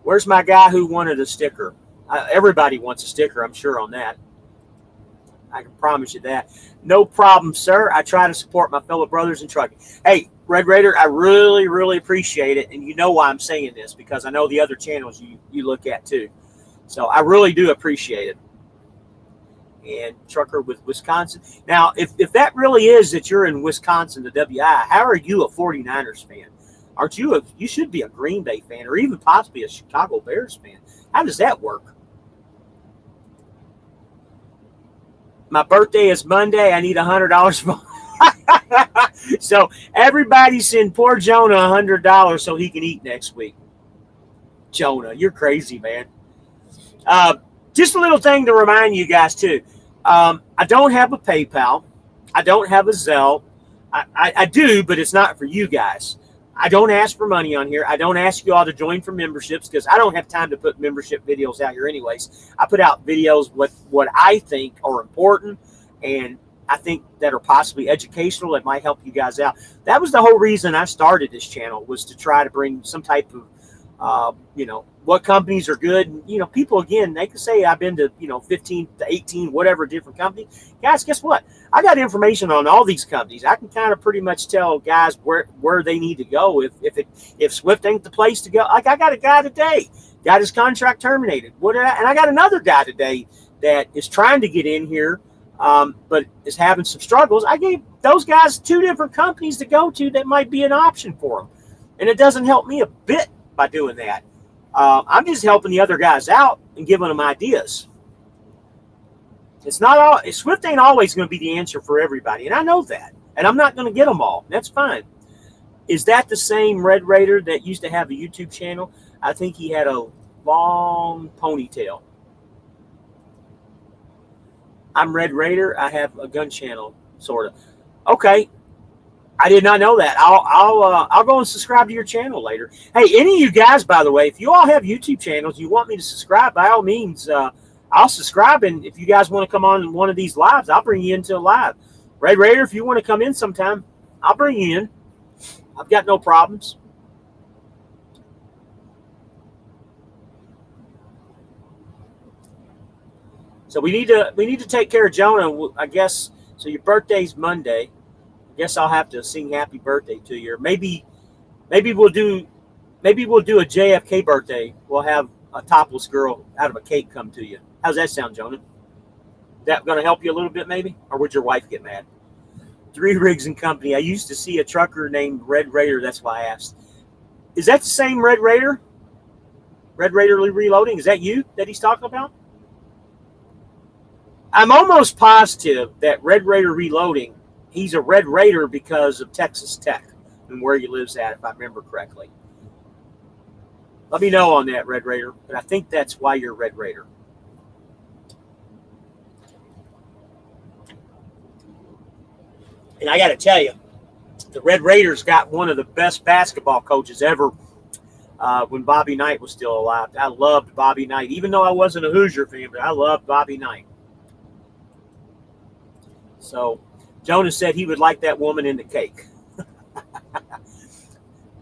Where's my guy who wanted a sticker? Everybody wants a sticker, I'm sure, on that. I can promise you that. No problem, sir. I try to support my fellow brothers in trucking. Hey, Red Raider, I really, really appreciate it. And you know why I'm saying this, because I know the other channels you look at too. So I really do appreciate it. And trucker with Wisconsin. Now, if that really is that you're in Wisconsin, the WI, how are you a 49ers fan? Aren't you you should be a Green Bay fan or even possibly a Chicago Bears fan. How does that work? My birthday is Monday. I need $100 So everybody send poor Jonah $100 so he can eat next week. Jonah, you're crazy, man. Just a little thing to remind you guys too. I don't have a PayPal. I don't have a Zelle. I do, but it's not for you guys. I don't ask for money on here. I don't ask you all to join for memberships because I don't have time to put membership videos out here anyways. I put out videos what I think are important and I think that are possibly educational that might help you guys out. That was the whole reason I started this channel, was to try to bring some type of, what companies are good. People, again, they can say I've been to, 15 to 18, whatever different companies. Guys, guess what? I got information on all these companies. I can kind of pretty much tell guys where they need to go if Swift ain't the place to go. Like, I got a guy today, got his contract terminated. And I got another guy today that is trying to get in here, but is having some struggles. I gave those guys 2 different companies to go to that might be an option for them. And it doesn't help me a bit by doing that. I'm just helping the other guys out and giving them ideas. It's not all. Swift ain't always going to be the answer for everybody, and I know that. And I'm not going to get them all. That's fine. Is that the same Red Raider that used to have a YouTube channel? I think he had a long ponytail. I'm Red Raider. I have a gun channel, sort of. Okay. I did not know that. I'll go and subscribe to your channel later. Hey, any of you guys, by the way, if you all have YouTube channels, you want me to subscribe, by all means, I'll subscribe. And if you guys want to come on one of these lives, I'll bring you into a live. Red Raider, if you want to come in sometime, I'll bring you in. I've got no problems. So we need to take care of Jonah, I guess. So your birthday's Monday. I guess I'll have to sing happy birthday to you. Or maybe we'll do a JFK birthday. We'll have a topless girl out of a cake come to you. How's that sound, Jonah? That going to help you a little bit, maybe? Or would your wife get mad? 3 Rigs and Company. I used to see a trucker named Red Raider. That's why I asked. Is that the same Red Raider? Red Raider Reloading? Is that you that he's talking about? I'm almost positive that Red Raider Reloading, he's a Red Raider because of Texas Tech and where he lives at, if I remember correctly. Let me know on that, Red Raider. But I think that's why you're Red Raider. And I got to tell you, the Red Raiders got one of the best basketball coaches ever when Bobby Knight was still alive. I loved Bobby Knight, even though I wasn't a Hoosier fan, but I loved Bobby Knight. So Jonah said he would like that woman in the cake.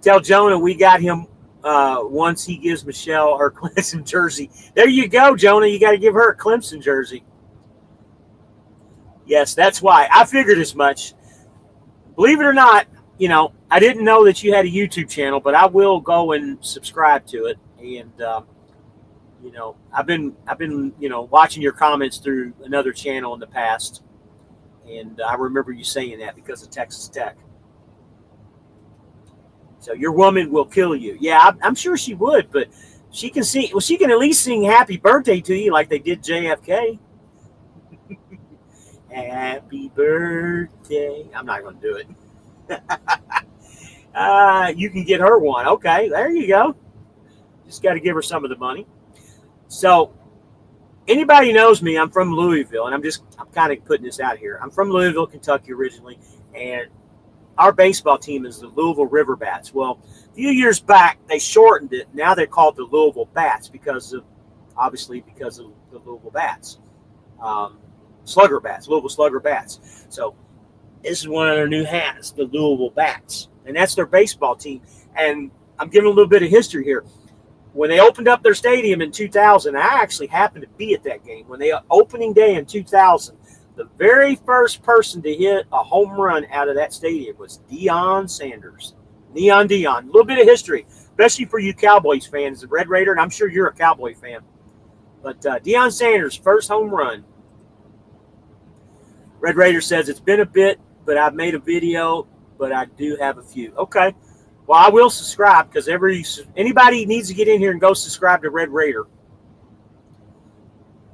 Tell Jonah we got him once he gives Michelle her Clemson jersey. There you go, Jonah. You got to give her a Clemson jersey. Yes, that's why. I figured as much. Believe it or not, you know, I didn't know that you had a YouTube channel, but I will go and subscribe to it. And you know, I've been you know, watching your comments through another channel in the past, and I remember you saying that because of Texas Tech. So your woman will kill you. Yeah, I'm sure she would, but she can see. Well, she can at least sing "Happy Birthday" to you like they did JFK. Happy birthday. I'm not going to do it. You can get her one. Okay, there you go. Just got to give her some of the money. So anybody knows me, I'm from Louisville, and I'm kind of putting this out here. I'm from Louisville, Kentucky originally, and our baseball team is the Louisville River Bats. Well, a few years back, they shortened it. Now they're called the Louisville Bats obviously because of the Louisville Bats. Slugger Bats, Louisville Slugger Bats. So this is one of their new hats, the Louisville Bats. And that's their baseball team. And I'm giving a little bit of history here. When they opened up their stadium in 2000, I actually happened to be at that game. When they opening day in 2000, the very first person to hit a home run out of that stadium was Deion Sanders. Neon Deion. A little bit of history, especially for you Cowboys fans, the Red Raider, and I'm sure you're a Cowboy fan. But Deion Sanders' first home run. Red Raider says, it's been a bit, but I've made a video, but I do have a few. Okay. Well, I will subscribe because anybody needs to get in here and go subscribe to Red Raider.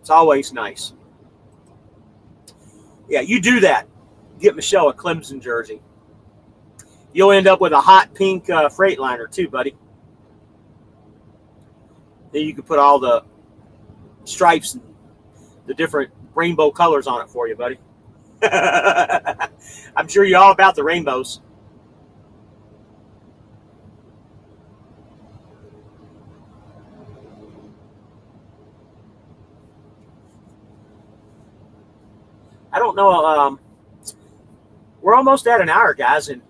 It's always nice. Yeah, you do that. Get Michelle a Clemson jersey. You'll end up with a hot pink Freightliner too, buddy. Then you can put all the stripes and the different rainbow colors on it for you, buddy. I'm sure you're all about the rainbows. I don't know. We're almost at an hour, guys, and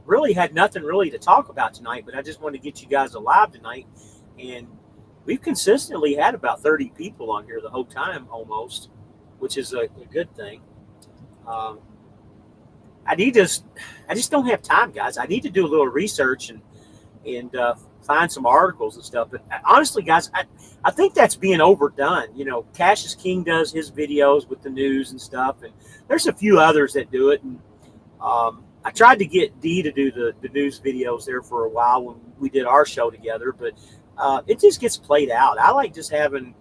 really had nothing really to talk about tonight, but I just wanted to get you guys alive tonight. And we've consistently had about 30 people on here the whole time almost, which is a good thing. I just don't have time, guys. I need to do a little research and find some articles and stuff. But honestly, guys, I think that's being overdone. You know, Cassius King does his videos with the news and stuff, and there's a few others that do it. And I tried to get Dee to do the news videos there for a while when we did our show together, but it just gets played out. I like just having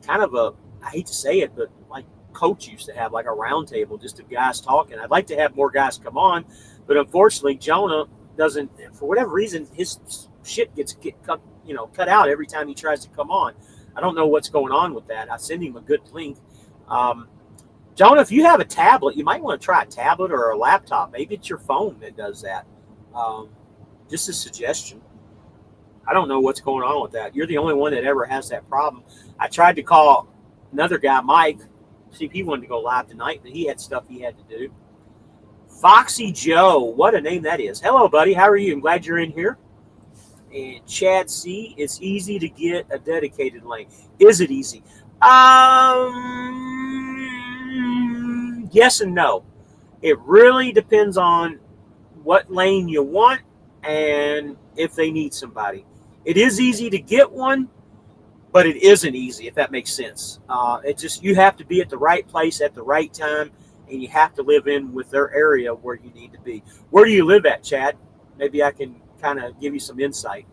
kind of I hate to say it, but like Coach used to have, like a round table just of guys talking. I'd like to have more guys come on, but unfortunately Jonah doesn't, for whatever reason, his shit gets cut out every time he tries to come on. I don't know what's going on with that. I send him a good link. Jonah, if you have a tablet, you might want to try a tablet or a laptop. Maybe it's your phone that does that. Just a suggestion. I don't know what's going on with that. You're the only one that ever has that problem. I tried to call another guy, Mike, see if he wanted to go live tonight, but he had stuff he had to do. Foxy Joe, what a name that is. Hello, buddy. How are you? I'm glad you're in here. And Chad C, it's easy to get a dedicated lane. Is it easy? Yes and no. It really depends on what lane you want and if they need somebody. It is easy to get one, but it isn't easy, if that makes sense. You have to be at the right place at the right time, and you have to live in with their area where you need to be. Where do you live at, Chad? Maybe I can kind of give you some insight.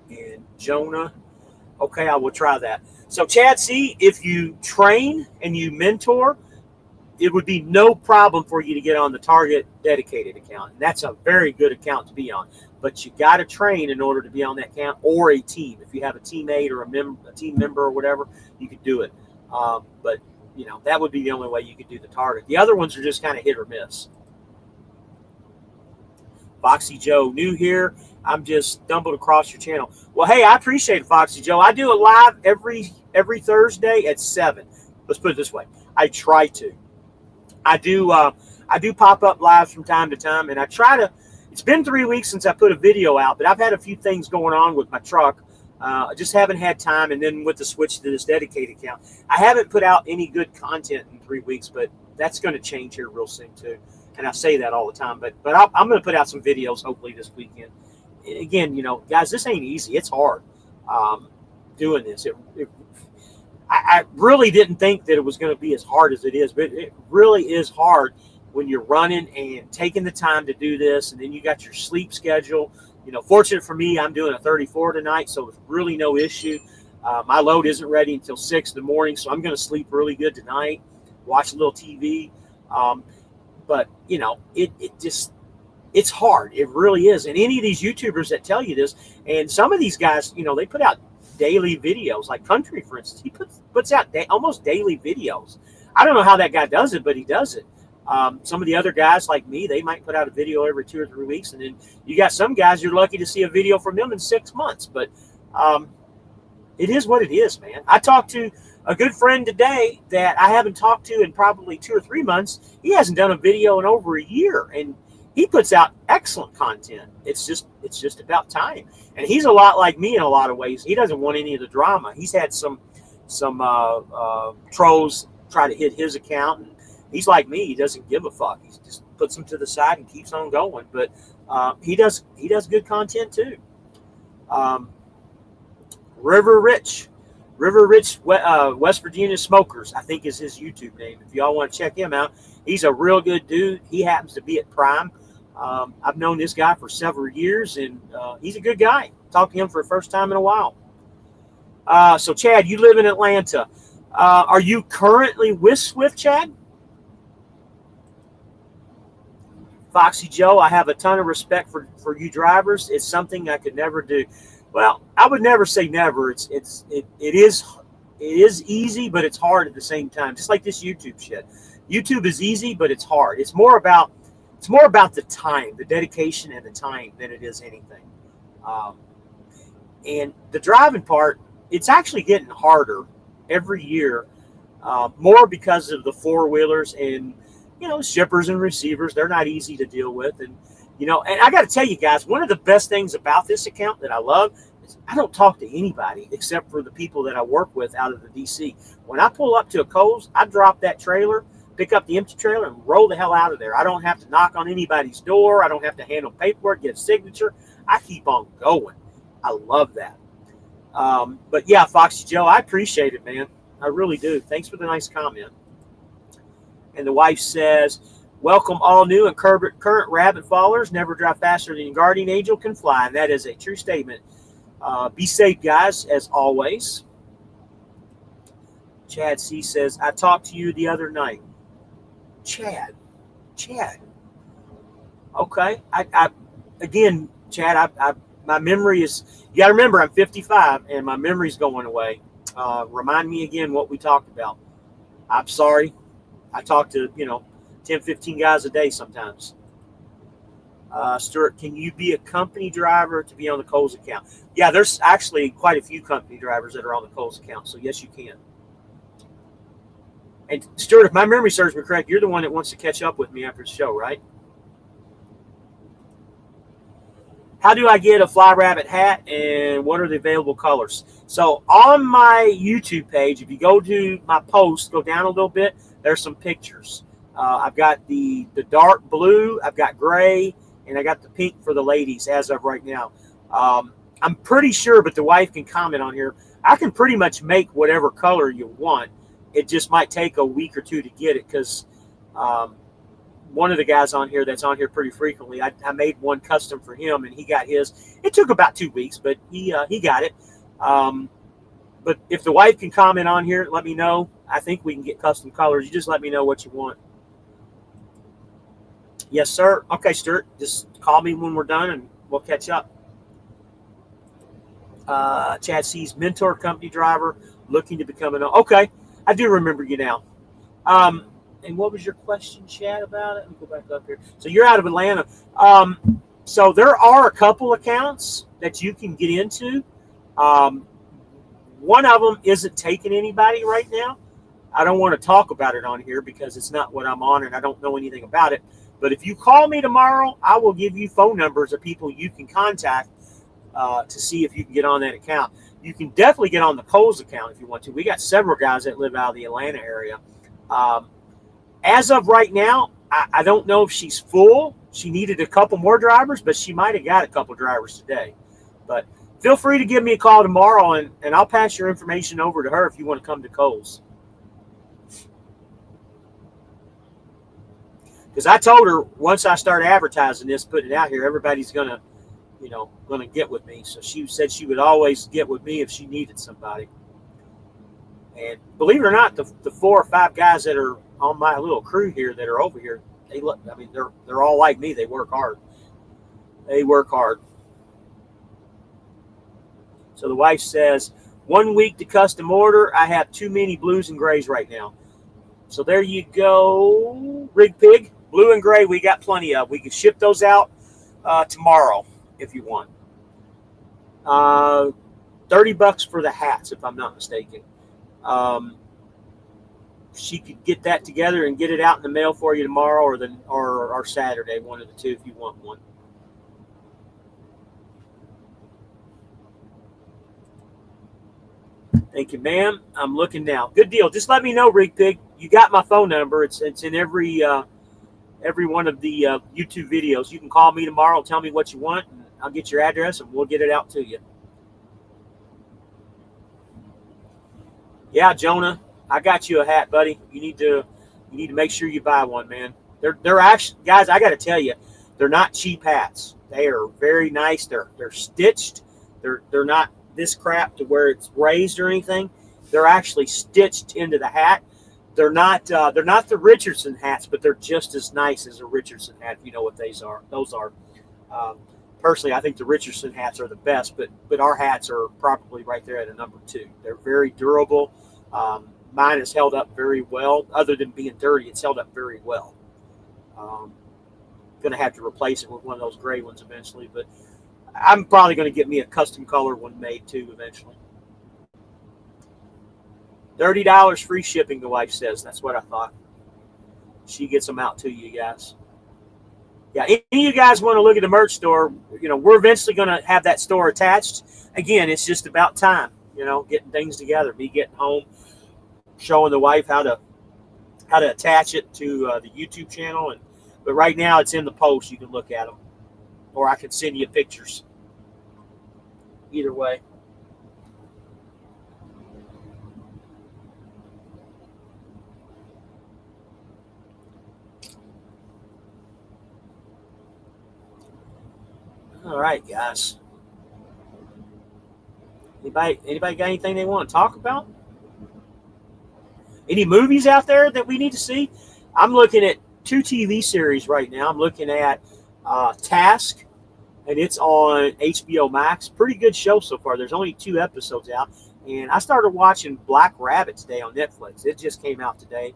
And Jonah, okay, I will try that. So Chad, see, if you train and you mentor, it would be no problem for you to get on the Target dedicated account. And that's a very good account to be on. But you got to train in order to be on that account, or a team. If you have a teammate or a team member or whatever, you could do it. But, you know, that would be the only way you could do the Target. The other ones are just kind of hit or miss. Foxy Joe, new here. I'm just stumbled across your channel. Well, hey, I appreciate it, Foxy Joe. I do it live every Thursday at 7. Let's put it this way. I try to. I do pop up lives from time to time, and I try to. It's been 3 weeks since I put a video out, but I've had a few things going on with my truck. I just haven't had time, and then with the switch to this dedicated account, I haven't put out any good content in 3 weeks, but that's going to change here real soon too. And I say that all the time, but I'm going to put out some videos hopefully this weekend. Again, guys, this ain't easy. It's hard doing this. I really didn't think that it was going to be as hard as it is, but it really is hard when you're running and taking the time to do this, and then you got your sleep schedule. Fortunate for me, I'm doing a 34 tonight, so it's really no issue. My load isn't ready until 6 in the morning, so I'm going to sleep really good tonight, watch a little TV. But, it's hard. It really is. And any of these YouTubers that tell you this, and some of these guys, they put out daily videos, like Country, for instance. He puts out almost daily videos. I don't know how that guy does it, but he does it. Some of the other guys like me, they might put out a video every 2 or 3 weeks. And then you got some guys, you're lucky to see a video from them in 6 months. But it is what it is, man. I talked to a good friend today that I haven't talked to in probably 2 or 3 months. He hasn't done a video in over a year, and he puts out excellent content. It's just about time. And he's a lot like me in a lot of ways. He doesn't want any of the drama. He's had some trolls try to hit his account, and he's like me. He doesn't give a fuck. He just puts them to the side and keeps on going. But he does good content too. River Rich, West Virginia Smokers, I think is his YouTube name. If y'all want to check him out, he's a real good dude. He happens to be at Prime. I've known this guy for several years, and he's a good guy. Talked to him for the first time in a while. So, Chad, you live in Atlanta. Are you currently with Swift, Chad? Foxy Joe, I have a ton of respect for you drivers. It's something I could never do. Well, I would never say never. It is easy, but it's hard at the same time. Just like this YouTube shit. YouTube is easy, but it's hard. It's more about the time, the dedication and the time than it is anything. And the driving part, it's actually getting harder every year, more because of the four-wheelers and, shippers and receivers. They're not easy to deal with. And I got to tell you guys, one of the best things about this account that I love is I don't talk to anybody except for the people that I work with out of the DC. When I pull up to a Kohl's, I drop that trailer, pick up the empty trailer, and roll the hell out of there. I don't have to knock on anybody's door. I don't have to handle paperwork, get a signature. I keep on going. I love that. But yeah, Foxy Joe, I appreciate it, man. I really do. Thanks for the nice comment. And the wife says, welcome all new and current rabbit followers. Never drive faster than your guardian angel can fly. And that is a true statement. Be safe, guys, as always. Chad C says, I talked to you the other night. Chad. Okay. Again, Chad, my memory is, you got to remember, I'm 55 and my memory's going away. Remind me again what we talked about. I'm sorry. I talk to, 10, 15 guys a day sometimes. Stewart, can you be a company driver to be on the Kohl's account? Yeah, there's actually quite a few company drivers that are on the Kohl's account, so yes, you can. And Stewart, if my memory serves me correct, you're the one that wants to catch up with me after the show, right? How do I get a Fly Rabbit hat, and what are the available colors? So on my YouTube page, if you go to my post, go down a little bit, there's some pictures. I've got the dark blue, I've got gray, and I got the pink for the ladies as of right now. I'm pretty sure, but the wife can comment on here, I can pretty much make whatever color you want. It just might take a week or two to get it because one of the guys on here that's on here pretty frequently, I made one custom for him, and he got his. It took about 2 weeks, but he got it. But if the wife can comment on here, let me know. I think we can get custom colors. You just let me know what you want. Yes, sir. Okay, Stewart. Just call me when we're done, and we'll catch up. Chad C's mentor company driver looking to become an... Okay, I do remember you now. And what was your question, Chad, about it? Let me go back up here. So you're out of Atlanta. So there are a couple accounts that you can get into. One of them isn't taking anybody right now. I don't want to talk about it on here because it's not what I'm on and I don't know anything about it. But if you call me tomorrow, I will give you phone numbers of people you can contact to see if you can get on that account. You can definitely get on the Kohl's account if you want to. We got several guys that live out of the Atlanta area. As of right now, I don't know if she's full. She needed a couple more drivers, but she might have got a couple drivers today. But feel free to give me a call tomorrow, and I'll pass your information over to her if you want to come to Kohl's. Because I told her once I start advertising this, putting it out here, everybody's gonna get with me. So she said she would always get with me if she needed somebody. And believe it or not, the 4 or 5 guys that are on my little crew here that are over here, they're all like me. They work hard. They work hard. So the wife says, 1 week to custom order. I have too many blues and grays right now. So there you go, Rig Pig. Blue and gray, we got plenty of. We can ship those out tomorrow if you want. $30 for the hats, if I'm not mistaken. She could get that together and get it out in the mail for you tomorrow or Saturday, one of the two, if you want one. Thank you, ma'am. I'm looking now. Good deal. Just let me know, Rig Pig. You got my phone number. It's in every one of the YouTube videos. You can call me tomorrow and tell me what you want, and I'll get your address and we'll get it out to you. Yeah, Jonah, I got you a hat, buddy. You need to make sure you buy one, man. They're actually, guys, I got to tell you, they're not cheap hats. They are very nice. They're stitched. They're not this crap to where it's raised or anything. They're actually stitched into the hat. They're not the Richardson hats, but they're just as nice as a Richardson hat. If you know what those are. Personally, I think the Richardson hats are the best, but our hats are probably right there at a number 2. They're very durable. Mine has held up very well. Other than being dirty, it's held up very well. Going to have to replace it with one of those gray ones eventually, but I'm probably going to get me a custom color one made too eventually. $30 free shipping, the wife says. That's what I thought. She gets them out to you guys. Yeah, if you guys want to look at the merch store, we're eventually going to have that store attached. Again, it's just about time, getting things together. Me getting home, showing the wife how to attach it to the YouTube channel. But right now, it's in the post. You can look at them, or I can send you pictures. Either way. All right, guys. Anybody got anything they want to talk about? Any movies out there that we need to see? I'm looking at 2 TV series right now. I'm looking at Task, and it's on HBO Max. Pretty good show so far. There's only 2 episodes out. And I started watching Black Rabbit today on Netflix. It just came out today.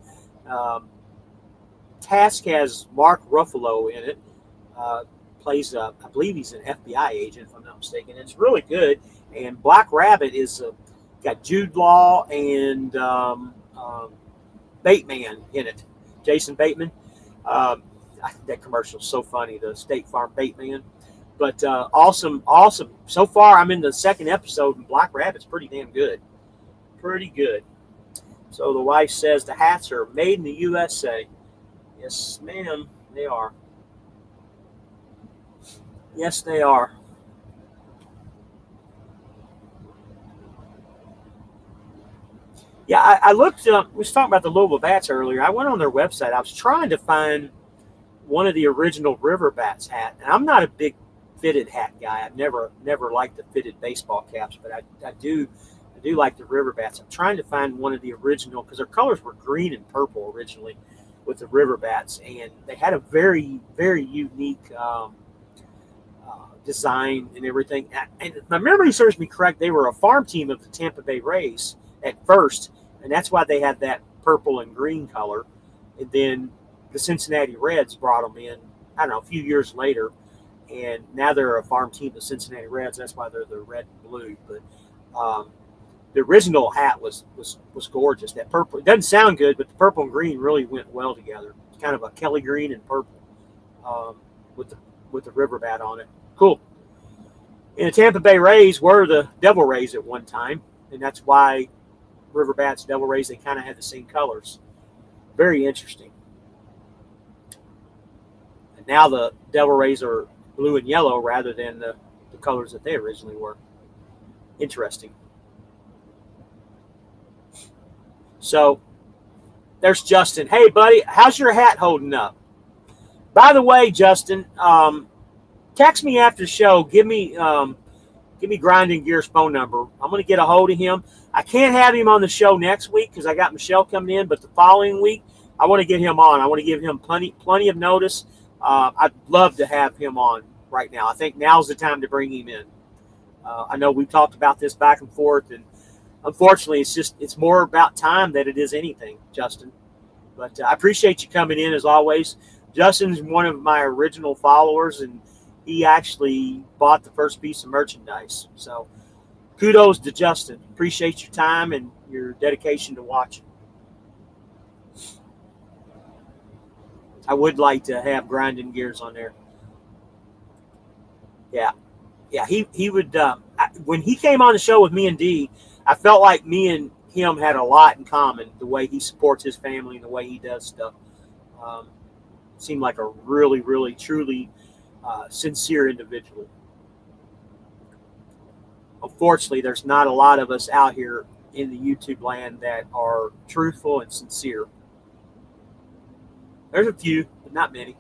Task has Mark Ruffalo in it. Plays, I believe he's an FBI agent, if I'm not mistaken. It's really good. And Black Rabbit is got Jude Law and Bateman in it. Jason Bateman. That commercial is so funny, the State Farm Bateman. But awesome. So far, I'm in the 2nd episode, and Black Rabbit's pretty damn good. Pretty good. So the wife says the hats are made in the USA. Yes, ma'am, they are. Yes, they are. Yeah, I looked up. We was talking about the Louisville Bats earlier. I went on their website. I was trying to find one of the original River Bats hat. And I'm not a big fitted hat guy. I've never liked the fitted baseball caps, but I do like the River Bats. I'm trying to find one of the original, because their colors were green and purple originally with the River Bats, and they had a very, very unique design and everything. And if my memory serves me correct, they were a farm team of the Tampa Bay Rays at first, and that's why they had that purple and green color. And then the Cincinnati Reds brought them in, I don't know, a few years later, and now they're a farm team of the Cincinnati Reds. That's why they're the red and blue. But the original hat was gorgeous. That purple, it doesn't sound good, but the purple and green really went well together. It's kind of a Kelly green and purple with the River Bat on it. Cool. And the Tampa Bay Rays were the Devil Rays at one time, and that's why River Bats, Devil Rays, they kind of had the same colors. Very interesting. now the Devil Rays are blue and yellow rather than the colors that they originally were. Interesting. So there's Justin. Hey, buddy, how's your hat holding up? By the way, Justin, text me after the show. Give me Grinding Gear's phone number. I'm going to get a hold of him. I can't have him on the show next week because I got Michelle coming in, but the following week, I want to get him on. I want to give him plenty of notice. I'd love to have him on right now. I think now's the time to bring him in. I know we've talked about this back and forth, and unfortunately, it's more about time than it is anything, Justin. But I appreciate you coming in as always. Justin's one of my original followers, and he actually bought the first piece of merchandise. So kudos to Justin. Appreciate your time and your dedication to watching. I would like to have Grinding Gears on there. Yeah, he would. When he came on the show with me and Dee, I felt like me and him had a lot in common. The way he supports his family and the way he does stuff seemed like a really, really, truly sincere individual. Unfortunately, there's not a lot of us out here in the YouTube land that are truthful and sincere. There's a few, but not many.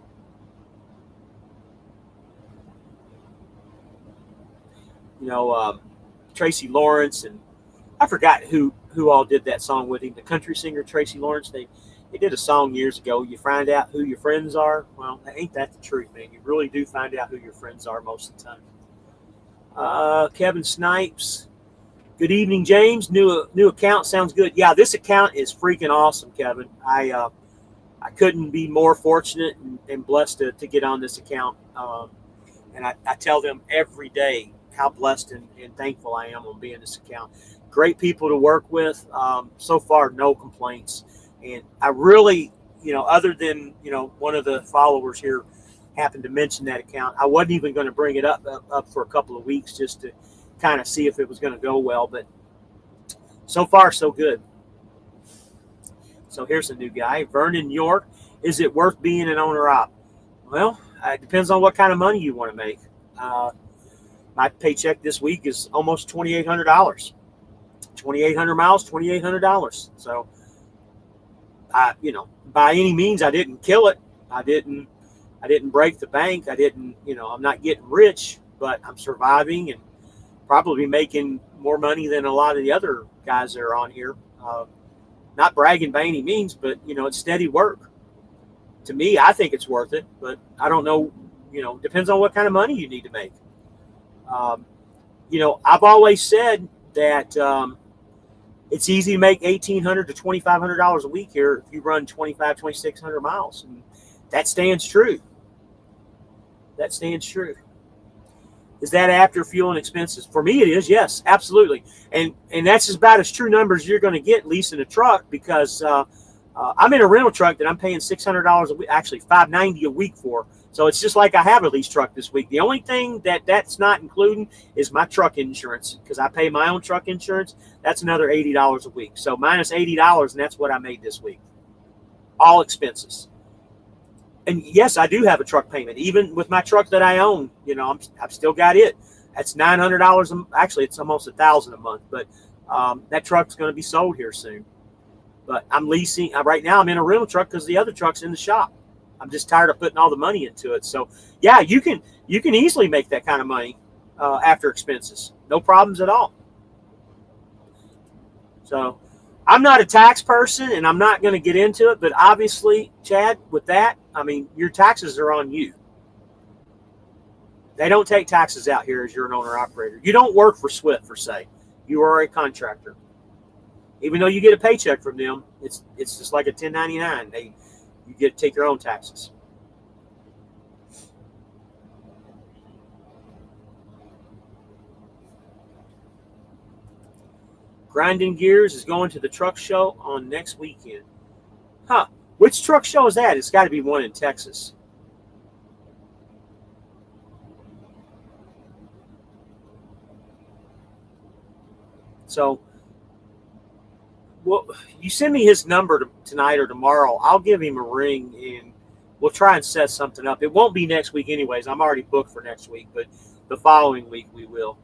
Tracy Lawrence, and I forgot who all did that song with him. The country singer Tracy Lawrence. They did a song years ago. You find out who your friends are. Well, ain't that the truth, man? You really do find out who your friends are most of the time. Kevin Snipes. Good evening, James. New account sounds good. Yeah, this account is freaking awesome, Kevin. I couldn't be more fortunate and blessed to get on this account. And I tell them every day how blessed and thankful I am on being this account. Great people to work with. So far, no complaints. And I really, other than, one of the followers here happened to mention that account, I wasn't even going to bring it up for a couple of weeks just to kind of see if it was going to go well. But so far, so good. So here's a new guy. Vernon York. Is it worth being an owner-op? Well, it depends on what kind of money you want to make. My paycheck this week is almost $2,800. 2,800 miles, $2,800. So, by any means, I didn't kill it. I didn't break the bank. I'm not getting rich, but I'm surviving and probably making more money than a lot of the other guys that are on here. Not bragging by any means, but, it's steady work. To me, I think it's worth it, but I don't know, depends on what kind of money you need to make. I've always said that it's easy to make $1,800 to $2,500 a week here if you run 2,600 miles. And that stands true. That stands true. Is that after fuel and expenses? For me, it is. Yes, absolutely. And that's about as true numbers you're going to get leasing a truck because I'm in a rental truck that I'm paying $600 a week, actually $590 a week for. So it's just like I have a lease truck this week. The only thing that's not including is my truck insurance because I pay my own truck insurance. That's another $80 a week. So minus $80, and that's what I made this week. All expenses. And yes, I do have a truck payment. Even with my truck that I own, I've still got it. That's $900. Actually, it's almost $1,000 a month. But that truck's going to be sold here soon. But I'm leasing. Right now, I'm in a rental truck because the other truck's in the shop. I'm just tired of putting all the money into it. So, yeah, you can easily make that kind of money after expenses. No problems at all. So, I'm not a tax person, and I'm not going to get into it. But obviously, Chad, with that, your taxes are on you. They don't take taxes out here as you're an owner-operator. You don't work for Swift, per se. You are a contractor. Even though you get a paycheck from them, it's just like a 1099. You get to take your own taxes. Grinding Gears is going to the truck show on next weekend. Huh. Which truck show is that? It's got to be one in Texas. So, well, you send me his number tonight or tomorrow. I'll give him a ring and we'll try and set something up. It won't be next week anyways. I'm already booked for next week, but the following week we will.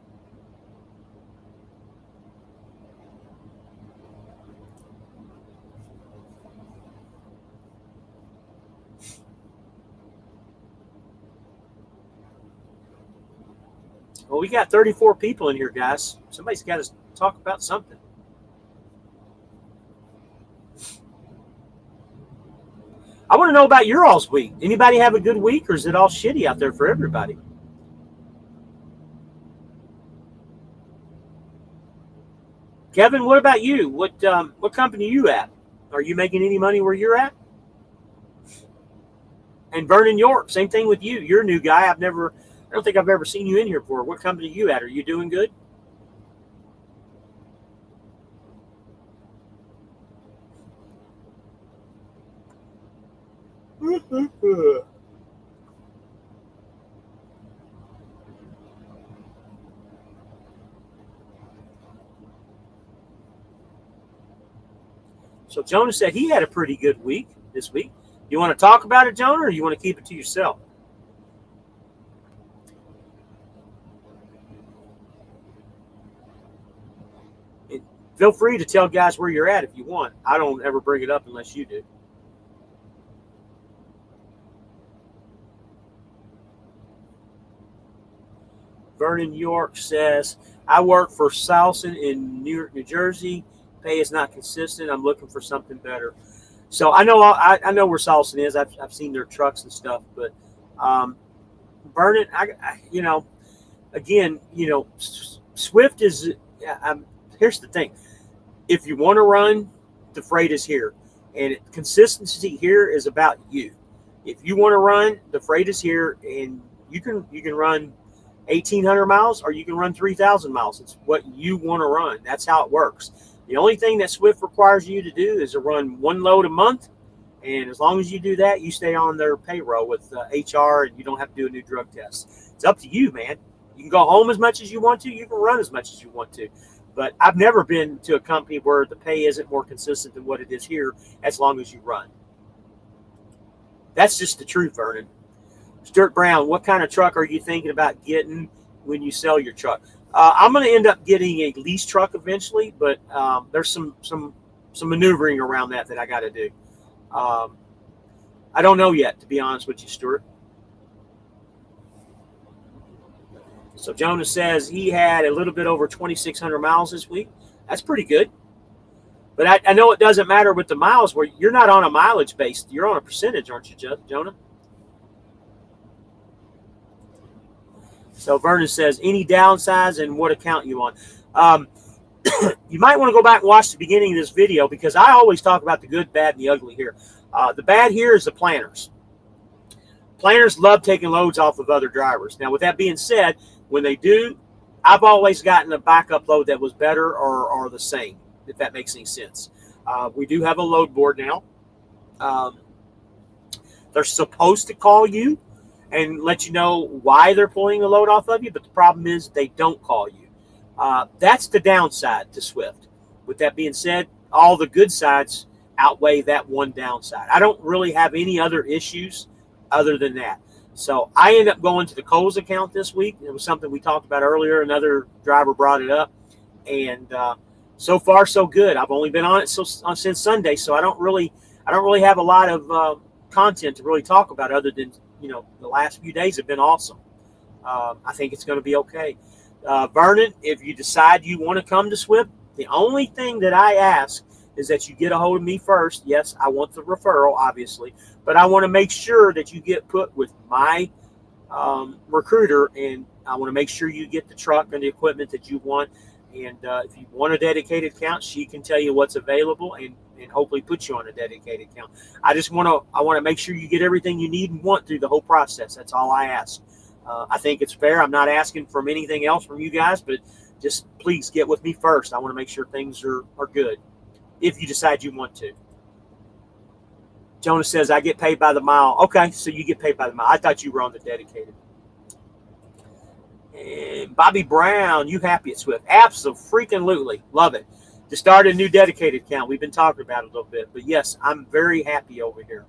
Well, we got 34 people in here, guys. Somebody's got to talk about something. I want to know about your all's week. Anybody have a good week, or is it all shitty out there for everybody? Kevin, what about you? What company are you at? Are you making any money where you're at? And Vernon York, same thing with you. You're a new guy. I don't think I've ever seen you in here before. What company are you at? Are you doing good? So Jonah said he had a pretty good week this week. You want to talk about it, Jonah, or you want to keep it to yourself? And feel free to tell guys where you're at if you want. I don't ever bring it up unless you do. Vernon York says, I work for Salson in New Jersey. Pay is not consistent. I'm looking for something better. So I know where Salson is. I've seen their trucks and stuff, but Vernon, again, Swift is. Here's the thing: if you want to run, the freight is here, and consistency here is about you. If you want to run, the freight is here, and you can run 1,800 miles or you can run 3,000 miles. It's what you want to run. That's how it works. The only thing that Swift requires you to do is to run one load a month. And as long as you do that, you stay on their payroll with HR, and you don't have to do a new drug test. It's up to you, man. You can go home as much as you want to. You can run as much as you want to. But I've never been to a company where the pay isn't more consistent than what it is here as long as you run. That's just the truth, Vernon. Stewart Brown, what kind of truck are you thinking about getting when you sell your truck? I'm going to end up getting a lease truck eventually, but there's some maneuvering around that I got to do. I don't know yet, to be honest with you, Stewart. So Jonah says he had a little bit over 2,600 miles this week. That's pretty good. But I know it doesn't matter with the miles where you're not on a mileage base. You're on a percentage, aren't you, Jonah? So Vernon says, any downsides and what account you on? You might want to go back and watch the beginning of this video because I always talk about the good, bad, and the ugly here. The bad here is the planners. Planners love taking loads off of other drivers. Now, with that being said, when they do, I've always gotten a backup load that was better or the same, if that makes any sense. We do have a load board now. They're supposed to call you and let you know why they're pulling a load off of you, but the problem is they don't call you. That's the downside to Swift. With that being said, all the good sides outweigh that one downside. I don't really have any other issues other than that. So I ended up going to the Coles account this week. It was something we talked about earlier. Another driver brought it up, and so far so good. I've only been on it since Sunday, so I don't really have a lot of content to really talk about other than the last few days have been awesome. I think it's going to be okay. Vernon, if you decide you want to come to Swift, the only thing that I ask is that you get a hold of me first. Yes, I want the referral, obviously, but I want to make sure that you get put with my recruiter, and I want to make sure you get the truck and the equipment that you want. And if you want a dedicated account, she can tell you what's available and hopefully put you on a dedicated account. I want to make sure you get everything you need and want through the whole process. That's all I ask. I think it's fair. I'm not asking for anything else from you guys, but just please get with me first. I want to make sure things are good if you decide you want to. Jonah says, I get paid by the mile. Okay, so you get paid by the mile. I thought you were on the dedicated. And Bobby Brown, you happy at Swift? Absolutely. Love it. To start a new dedicated account. We've been talking about it a little bit. But yes, I'm very happy over here.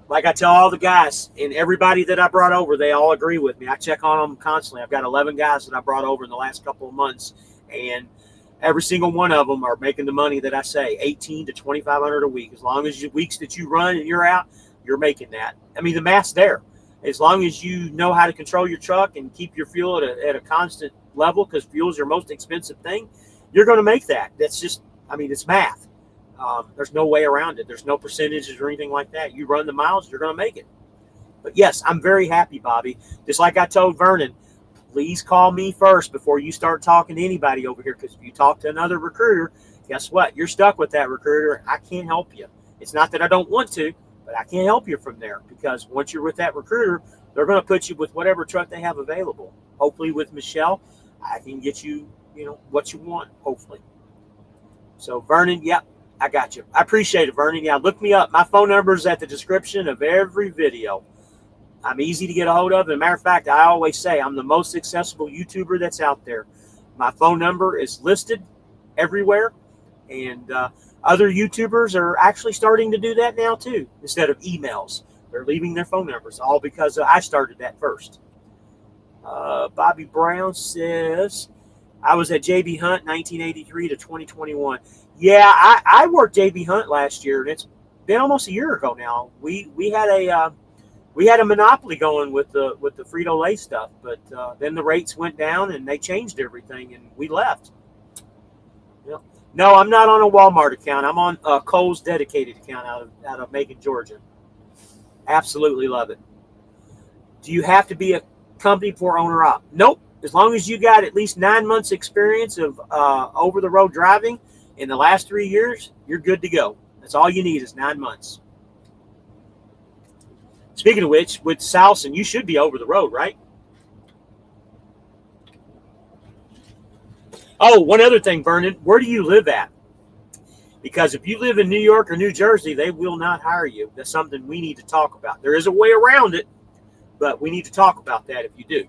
like I tell all the guys and everybody that I brought over, they all agree with me. I check on them constantly. I've got 11 guys that I brought over in the last couple of months, and every single one of them are making the money that I say, 18 to 2,500 a week. As long as weeks that you run and you're out, you're making that. I mean, the math's there. As long as you know how to control your truck and keep your fuel at a constant level, because fuel is your most expensive thing, you're going to make that. That's just, I mean, it's math. There's no way around it. There's no percentages or anything like that. You run the miles, you're going to make it. But yes, I'm very happy, Bobby. Just like I told Vernon, please call me first before you start talking to anybody over here, because if you talk to another recruiter, guess what? You're stuck with that recruiter. I can't help you. It's not that I don't want to, but I can't help you from there, because once you're with that recruiter, they're going to put you with whatever truck they have available. Hopefully with Michelle, I can get you, what you want, hopefully. So Vernon, yep, I got you. I appreciate it, Vernon. Yeah, look me up. My phone number is at the description of every video. I'm easy to get a hold of. As a matter of fact, I always say I'm the most accessible YouTuber that's out there. My phone number is listed everywhere, and other YouTubers are actually starting to do that now too. Instead of emails, they're leaving their phone numbers, all because I started that first. Bobby Brown says, I was at JB Hunt 1983 to 2021. Yeah, I worked JB Hunt last year, and it's been almost a year ago now. We had a monopoly going with the Frito-Lay stuff, but then the rates went down and they changed everything, and we left. Yep. No, I'm not on a Walmart account. I'm on a Kohl's dedicated account out of Macon, Georgia. Absolutely love it. Do you have to be a company for owner-op? Nope. As long as you got at least 9 months experience of over-the-road driving in the last 3 years, you're good to go. That's all you need is 9 months. Speaking of which, with Salson, you should be over the road, right? Oh, one other thing, Vernon, where do you live at? Because if you live in New York or New Jersey, they will not hire you. That's something we need to talk about. There is a way around it, but we need to talk about that if you do.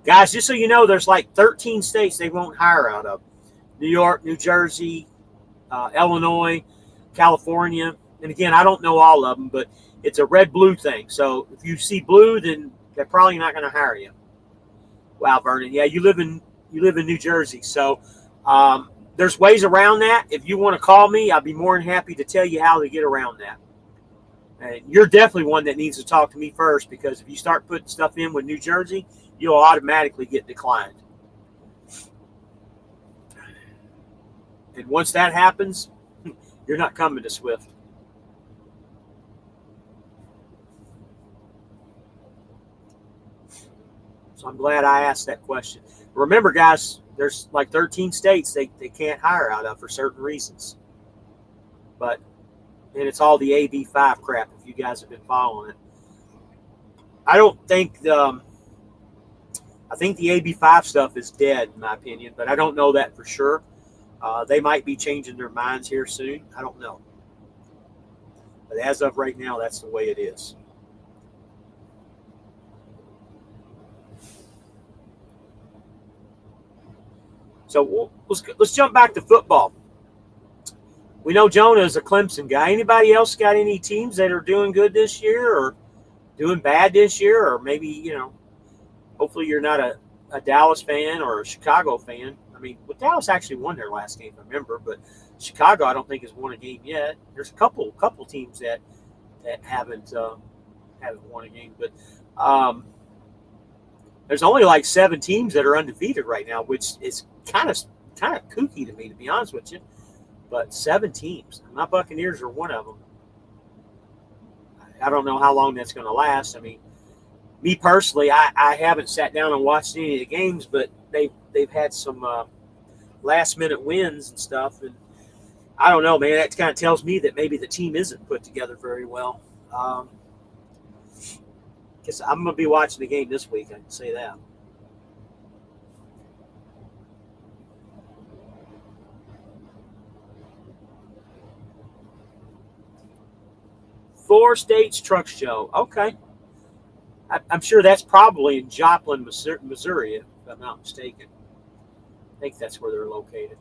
Guys, just so you know, there's like 13 states they won't hire out of. New York, New Jersey, Illinois, California. And again, I don't know all of them, but it's a red-blue thing. So if you see blue, then they're probably not going to hire you. Wow, Vernon. Yeah, you live in New Jersey. So there's ways around that. If you want to call me, I'll be more than happy to tell you how to get around that. And you're definitely one that needs to talk to me first, because if you start putting stuff in with New Jersey, you'll automatically get declined. And once that happens, you're not coming to Swift. So I'm glad I asked that question. Remember, guys, there's like 13 states they can't hire out of for certain reasons. But, and it's all the AB5 crap, if you guys have been following it. I don't think I think the AB5 stuff is dead, in my opinion, but I don't know that for sure. They might be changing their minds here soon. I don't know. But as of right now, that's the way it is. So let's jump back to football. We know Jonah is a Clemson guy. Anybody else got any teams that are doing good this year or doing bad this year? Or maybe, hopefully you're not a Dallas fan or a Chicago fan. I mean, well, Dallas actually won their last game, I remember, but Chicago, I don't think has won a game yet. There's a couple teams that haven't won a game, but there's only like 7 teams that are undefeated right now, which is kind of kooky to me, to be honest with you. But 7 teams. My Buccaneers are one of them. I don't know how long that's going to last. I mean, me personally, I haven't sat down and watched any of the games, but they've had some last-minute wins and stuff. And I don't know, man. That kind of tells me that maybe the team isn't put together very well. Guess I'm going to be watching the game this week. I can say that. Four States Truck Show. Okay. I'm sure that's probably in Joplin, Missouri, if I'm not mistaken. I think that's where they're located.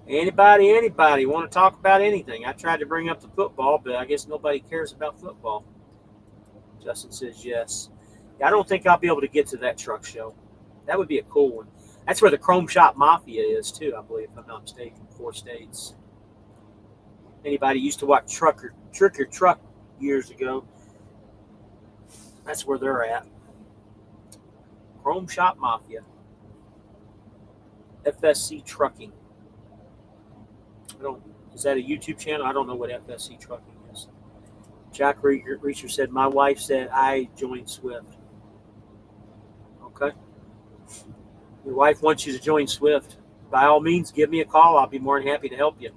Anybody want to talk about anything? I tried to bring up the football, but I guess nobody cares about football. Justin says yes. I don't think I'll be able to get to that truck show. That would be a cool one. That's where the Chrome Shop Mafia is too, I believe, if I'm not mistaken. 4 states. Anybody used to watch Trick or Truck years ago? That's where they're at. Chrome Shop Mafia. FSC Trucking. Is that a YouTube channel? I don't know what FSC Trucking is. Jack Reacher said, my wife said I joined Swift. Okay. Your wife wants you to join Swift. By all means, give me a call. I'll be more than happy to help you.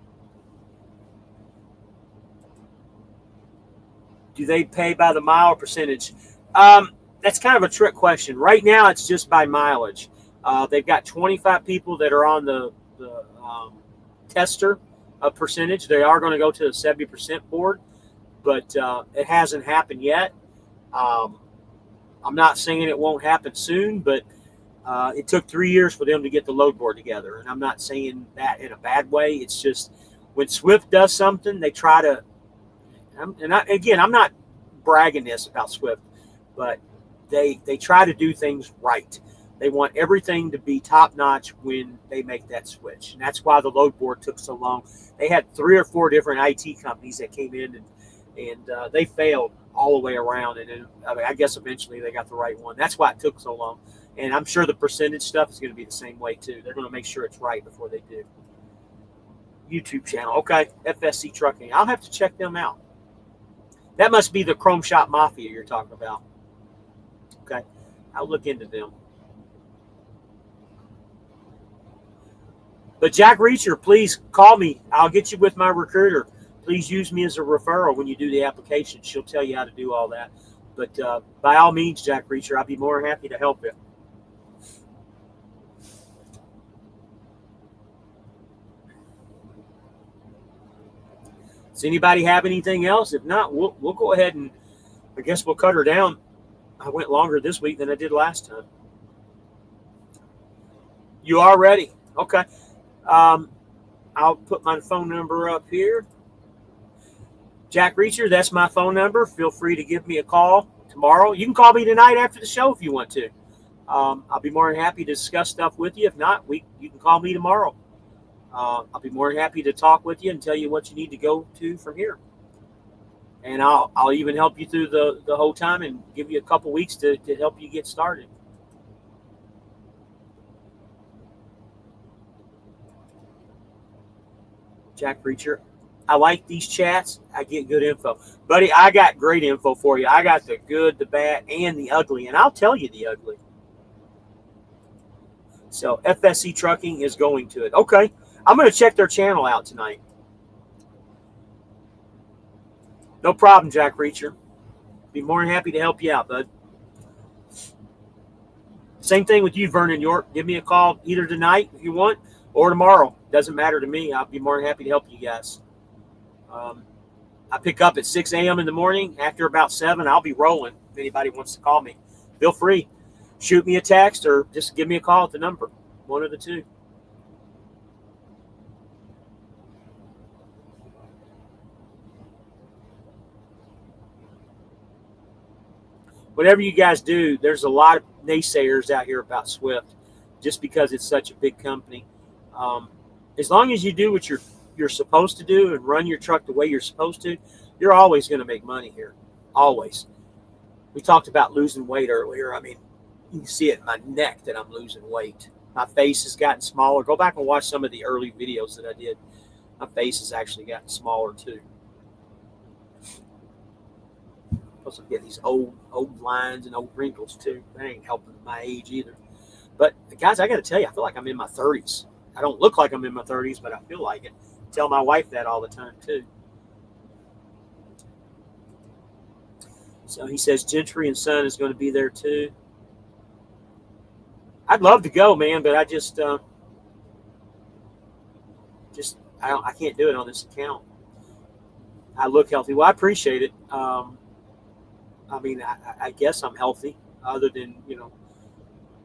Do they pay by the mile or percentage? That's kind of a trick question. Right now, it's just by mileage. They've got 25 people that are on the tester percentage. They are going to go to the 70% board, but it hasn't happened yet. I'm not saying it won't happen soon, but it took 3 years for them to get the load board together. And I'm not saying that in a bad way. It's just when Swift does something, they try to. I'm not bragging this about Swift, but they try to do things right. They want everything to be top notch when they make that switch, and that's why the load board took so long. They had 3 or 4 different IT companies that came in, and they failed all the way around. And then, I guess eventually they got the right one. That's why it took so long. And I'm sure the percentage stuff is going to be the same way too. They're going to make sure it's right before they do. YouTube channel, okay, FSC Trucking. I'll have to check them out. That must be the Chrome Shop Mafia you're talking about. Okay, I'll look into them. But Jack Reacher, please call me. I'll get you with my recruiter. Please use me as a referral when you do the application. She'll tell you how to do all that. But by all means, Jack Reacher, I'll be more than happy to help you. Does anybody have anything else? If not, we'll go ahead and I guess we'll cut her down. I went longer this week than I did last time. You are ready? Okay. I'll put my phone number up here. Jack Reacher, that's my phone number. Feel free to give me a call tomorrow. You can call me tonight after the show if you want to. I'll be more than happy to discuss stuff with you. If not, you can call me tomorrow. I'll be more than happy to talk with you and tell you what you need to go to from here. And I'll even help you through the whole time and give you a couple weeks to help you get started. Jack Reacher, I like these chats. I get good info. Buddy, I got great info for you. I got the good, the bad, and the ugly. And I'll tell you the ugly. So FSC Trucking is going to it. Okay. I'm going to check their channel out tonight. No problem, Jack Reacher. Be more than happy to help you out, bud. Same thing with you, Vernon York. Give me a call either tonight if you want or tomorrow. Doesn't matter to me. I'll be more than happy to help you guys. I pick up at 6 a.m. in the morning. After about 7, I'll be rolling. If anybody wants to call me, feel free. Shoot me a text or just give me a call at the number. One of the two. Whatever you guys do, there's a lot of naysayers out here about Swift just because it's such a big company. As long as you do what you're supposed to do and run your truck the way you're supposed to, you're always going to make money here. Always. We talked about losing weight earlier. I mean, you can see it in my neck that I'm losing weight. My face has gotten smaller. Go back and watch some of the early videos that I did. My face has actually gotten smaller too. Plus, I'm getting these old lines and old wrinkles too. That ain't helping my age either. But guys, I got to tell you, I feel like I'm in my 30s. I don't look like I'm in my 30s, but I feel like it. I tell my wife that all the time too. So he says Gentry and Son is going to be there too. I'd love to go, man, but I just I can't do it on this account. I look healthy. Well, I appreciate it. I mean, I guess I'm healthy, other than,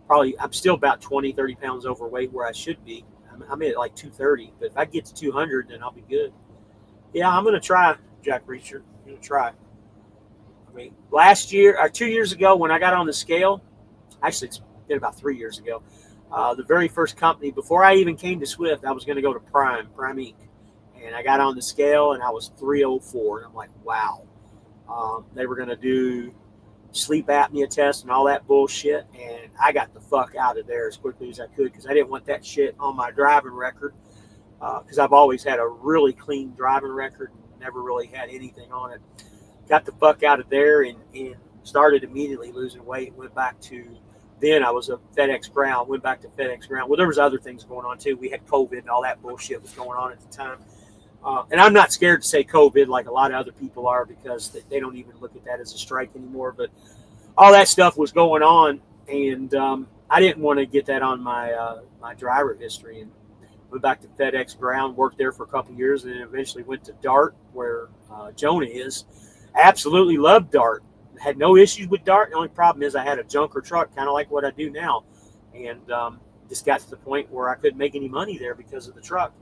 probably I'm still about 20, 30 pounds overweight where I should be. I'm I'm at like 230, but if I get to 200, then I'll be good. Yeah, I'm going to try, Jack Reacher. I'm going to try. I mean, last year, or 2 years ago, when I got on the scale, actually, it's been about 3 years ago, the very first company, before I even came to Swift, I was going to go to Prime Inc. And I got on the scale, and I was 304. And I'm like, wow. They were going to do sleep apnea test and all that bullshit, and I got the fuck out of there as quickly as I could because I didn't want that shit on my driving record, because I've always had a really clean driving record and never really had anything on it. Got the fuck out of there and started immediately losing weight. Went back to, then I was a FedEx Ground, went back to FedEx Ground. Well, there was other things going on too. We had COVID and all that bullshit was going on at the time. And I'm not scared to say COVID like a lot of other people are, because they don't even look at that as a strike anymore. But all that stuff was going on, and I didn't want to get that on my my driver history. And went back to FedEx Ground, worked there for a couple of years, and then eventually went to Dart, where Jonah is. Absolutely loved Dart. Had no issues with Dart. The only problem is I had a junker truck, kind of like what I do now, and just got to the point where I couldn't make any money there because of the truck.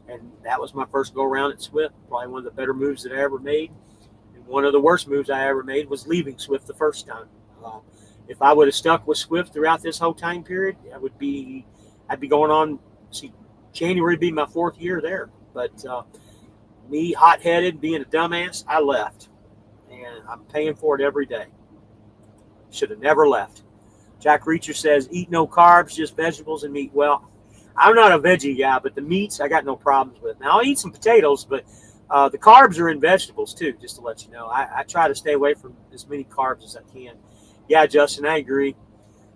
And that was my first go around at Swift. Probably one of the better moves that I ever made. And one of the worst moves I ever made was leaving Swift the first time. If I would have stuck with Swift throughout this whole time period, I'd be going on. See, January would be my 4th year there. But me, hot-headed, being a dumbass, I left, and I'm paying for it every day. Should have never left. Jack Reacher says, "Eat no carbs, just vegetables and meat." Well, I'm not a veggie guy, but the meats I got no problems with. Now, I'll eat some potatoes, but the carbs are in vegetables too, just to let you know. I try to stay away from as many carbs as I can. Yeah, Justin, I agree.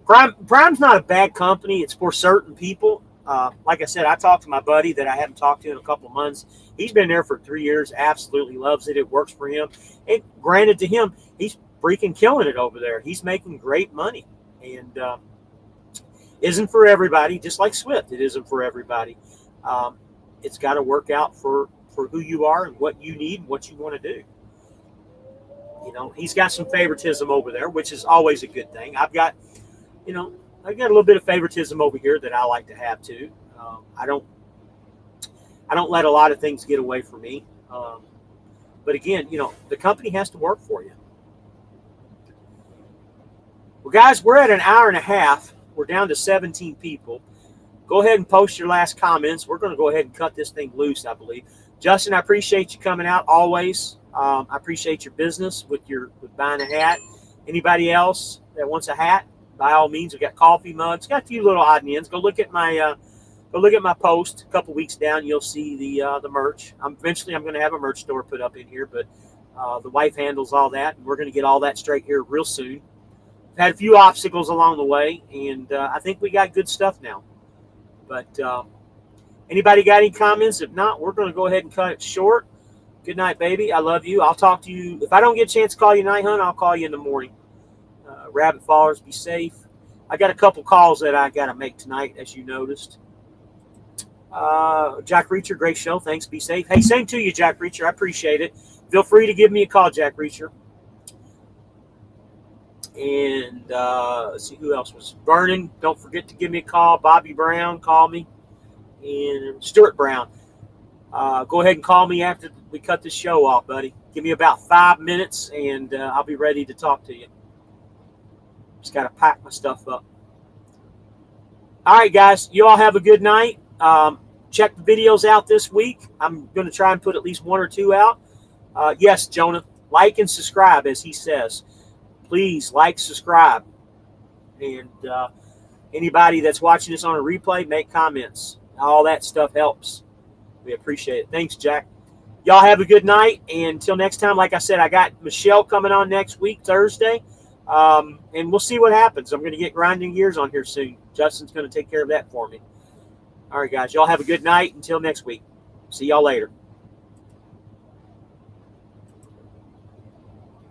Prime's not a bad company. It's for certain people. Like I said, I talked to my buddy that I haven't talked to in a couple of months. He's been there for 3 years, absolutely loves it. It works for him. And granted to him, he's freaking killing it over there. He's making great money. And isn't for everybody, just like Swift. It isn't for everybody. It's got to work out for who you are and what you need and what you want to do. You know, he's got some favoritism over there, which is always a good thing. I've got a little bit of favoritism over here that I like to have too. I don't let a lot of things get away from me. But again, the company has to work for you. Well, guys, we're at an hour and a half. We're down to 17 people. Go ahead and post your last comments. We're going to go ahead and cut this thing loose, I believe. Justin, I appreciate you coming out always. I appreciate your business with buying a hat. Anybody else that wants a hat, by all means, we've got coffee mugs, got a few little odd and ends. Go look at my post a couple weeks down. You'll see the merch. Eventually I'm going to have a merch store put up in here, but the wife handles all that, and we're going to get all that straight here real soon. Had a few obstacles along the way, and I think we got good stuff now. But anybody got any comments? If not, we're going to go ahead and cut it short. Good night, baby. I love you. I'll talk to you. If I don't get a chance to call you night, hunt, I'll call you in the morning. Rabbit followers, be safe. I got a couple calls that I got to make tonight, as you noticed. Jack Reacher, great show. Thanks. Be safe. Hey, same to you, Jack Reacher. I appreciate it. Feel free to give me a call, Jack Reacher. And let's see who else was burning. Don't forget to give me a call. Bobby Brown, call me. And Stewart Brown. Go ahead and call me after we cut this show off, buddy. Give me about 5 minutes, and I'll be ready to talk to you. Just got to pack my stuff up. All right, guys. You all have a good night. Check the videos out this week. I'm going to try and put at least 1 or 2 out. Yes, Jonah, like and subscribe, as he says. Please like, subscribe. And anybody that's watching this on a replay, make comments. All that stuff helps. We appreciate it. Thanks, Jack. Y'all have a good night. And until next time, like I said, I got Michelle coming on next week, Thursday. And we'll see what happens. I'm going to get grinding gears on here soon. Justin's going to take care of that for me. All right, guys. Y'all have a good night. Until next week. See y'all later.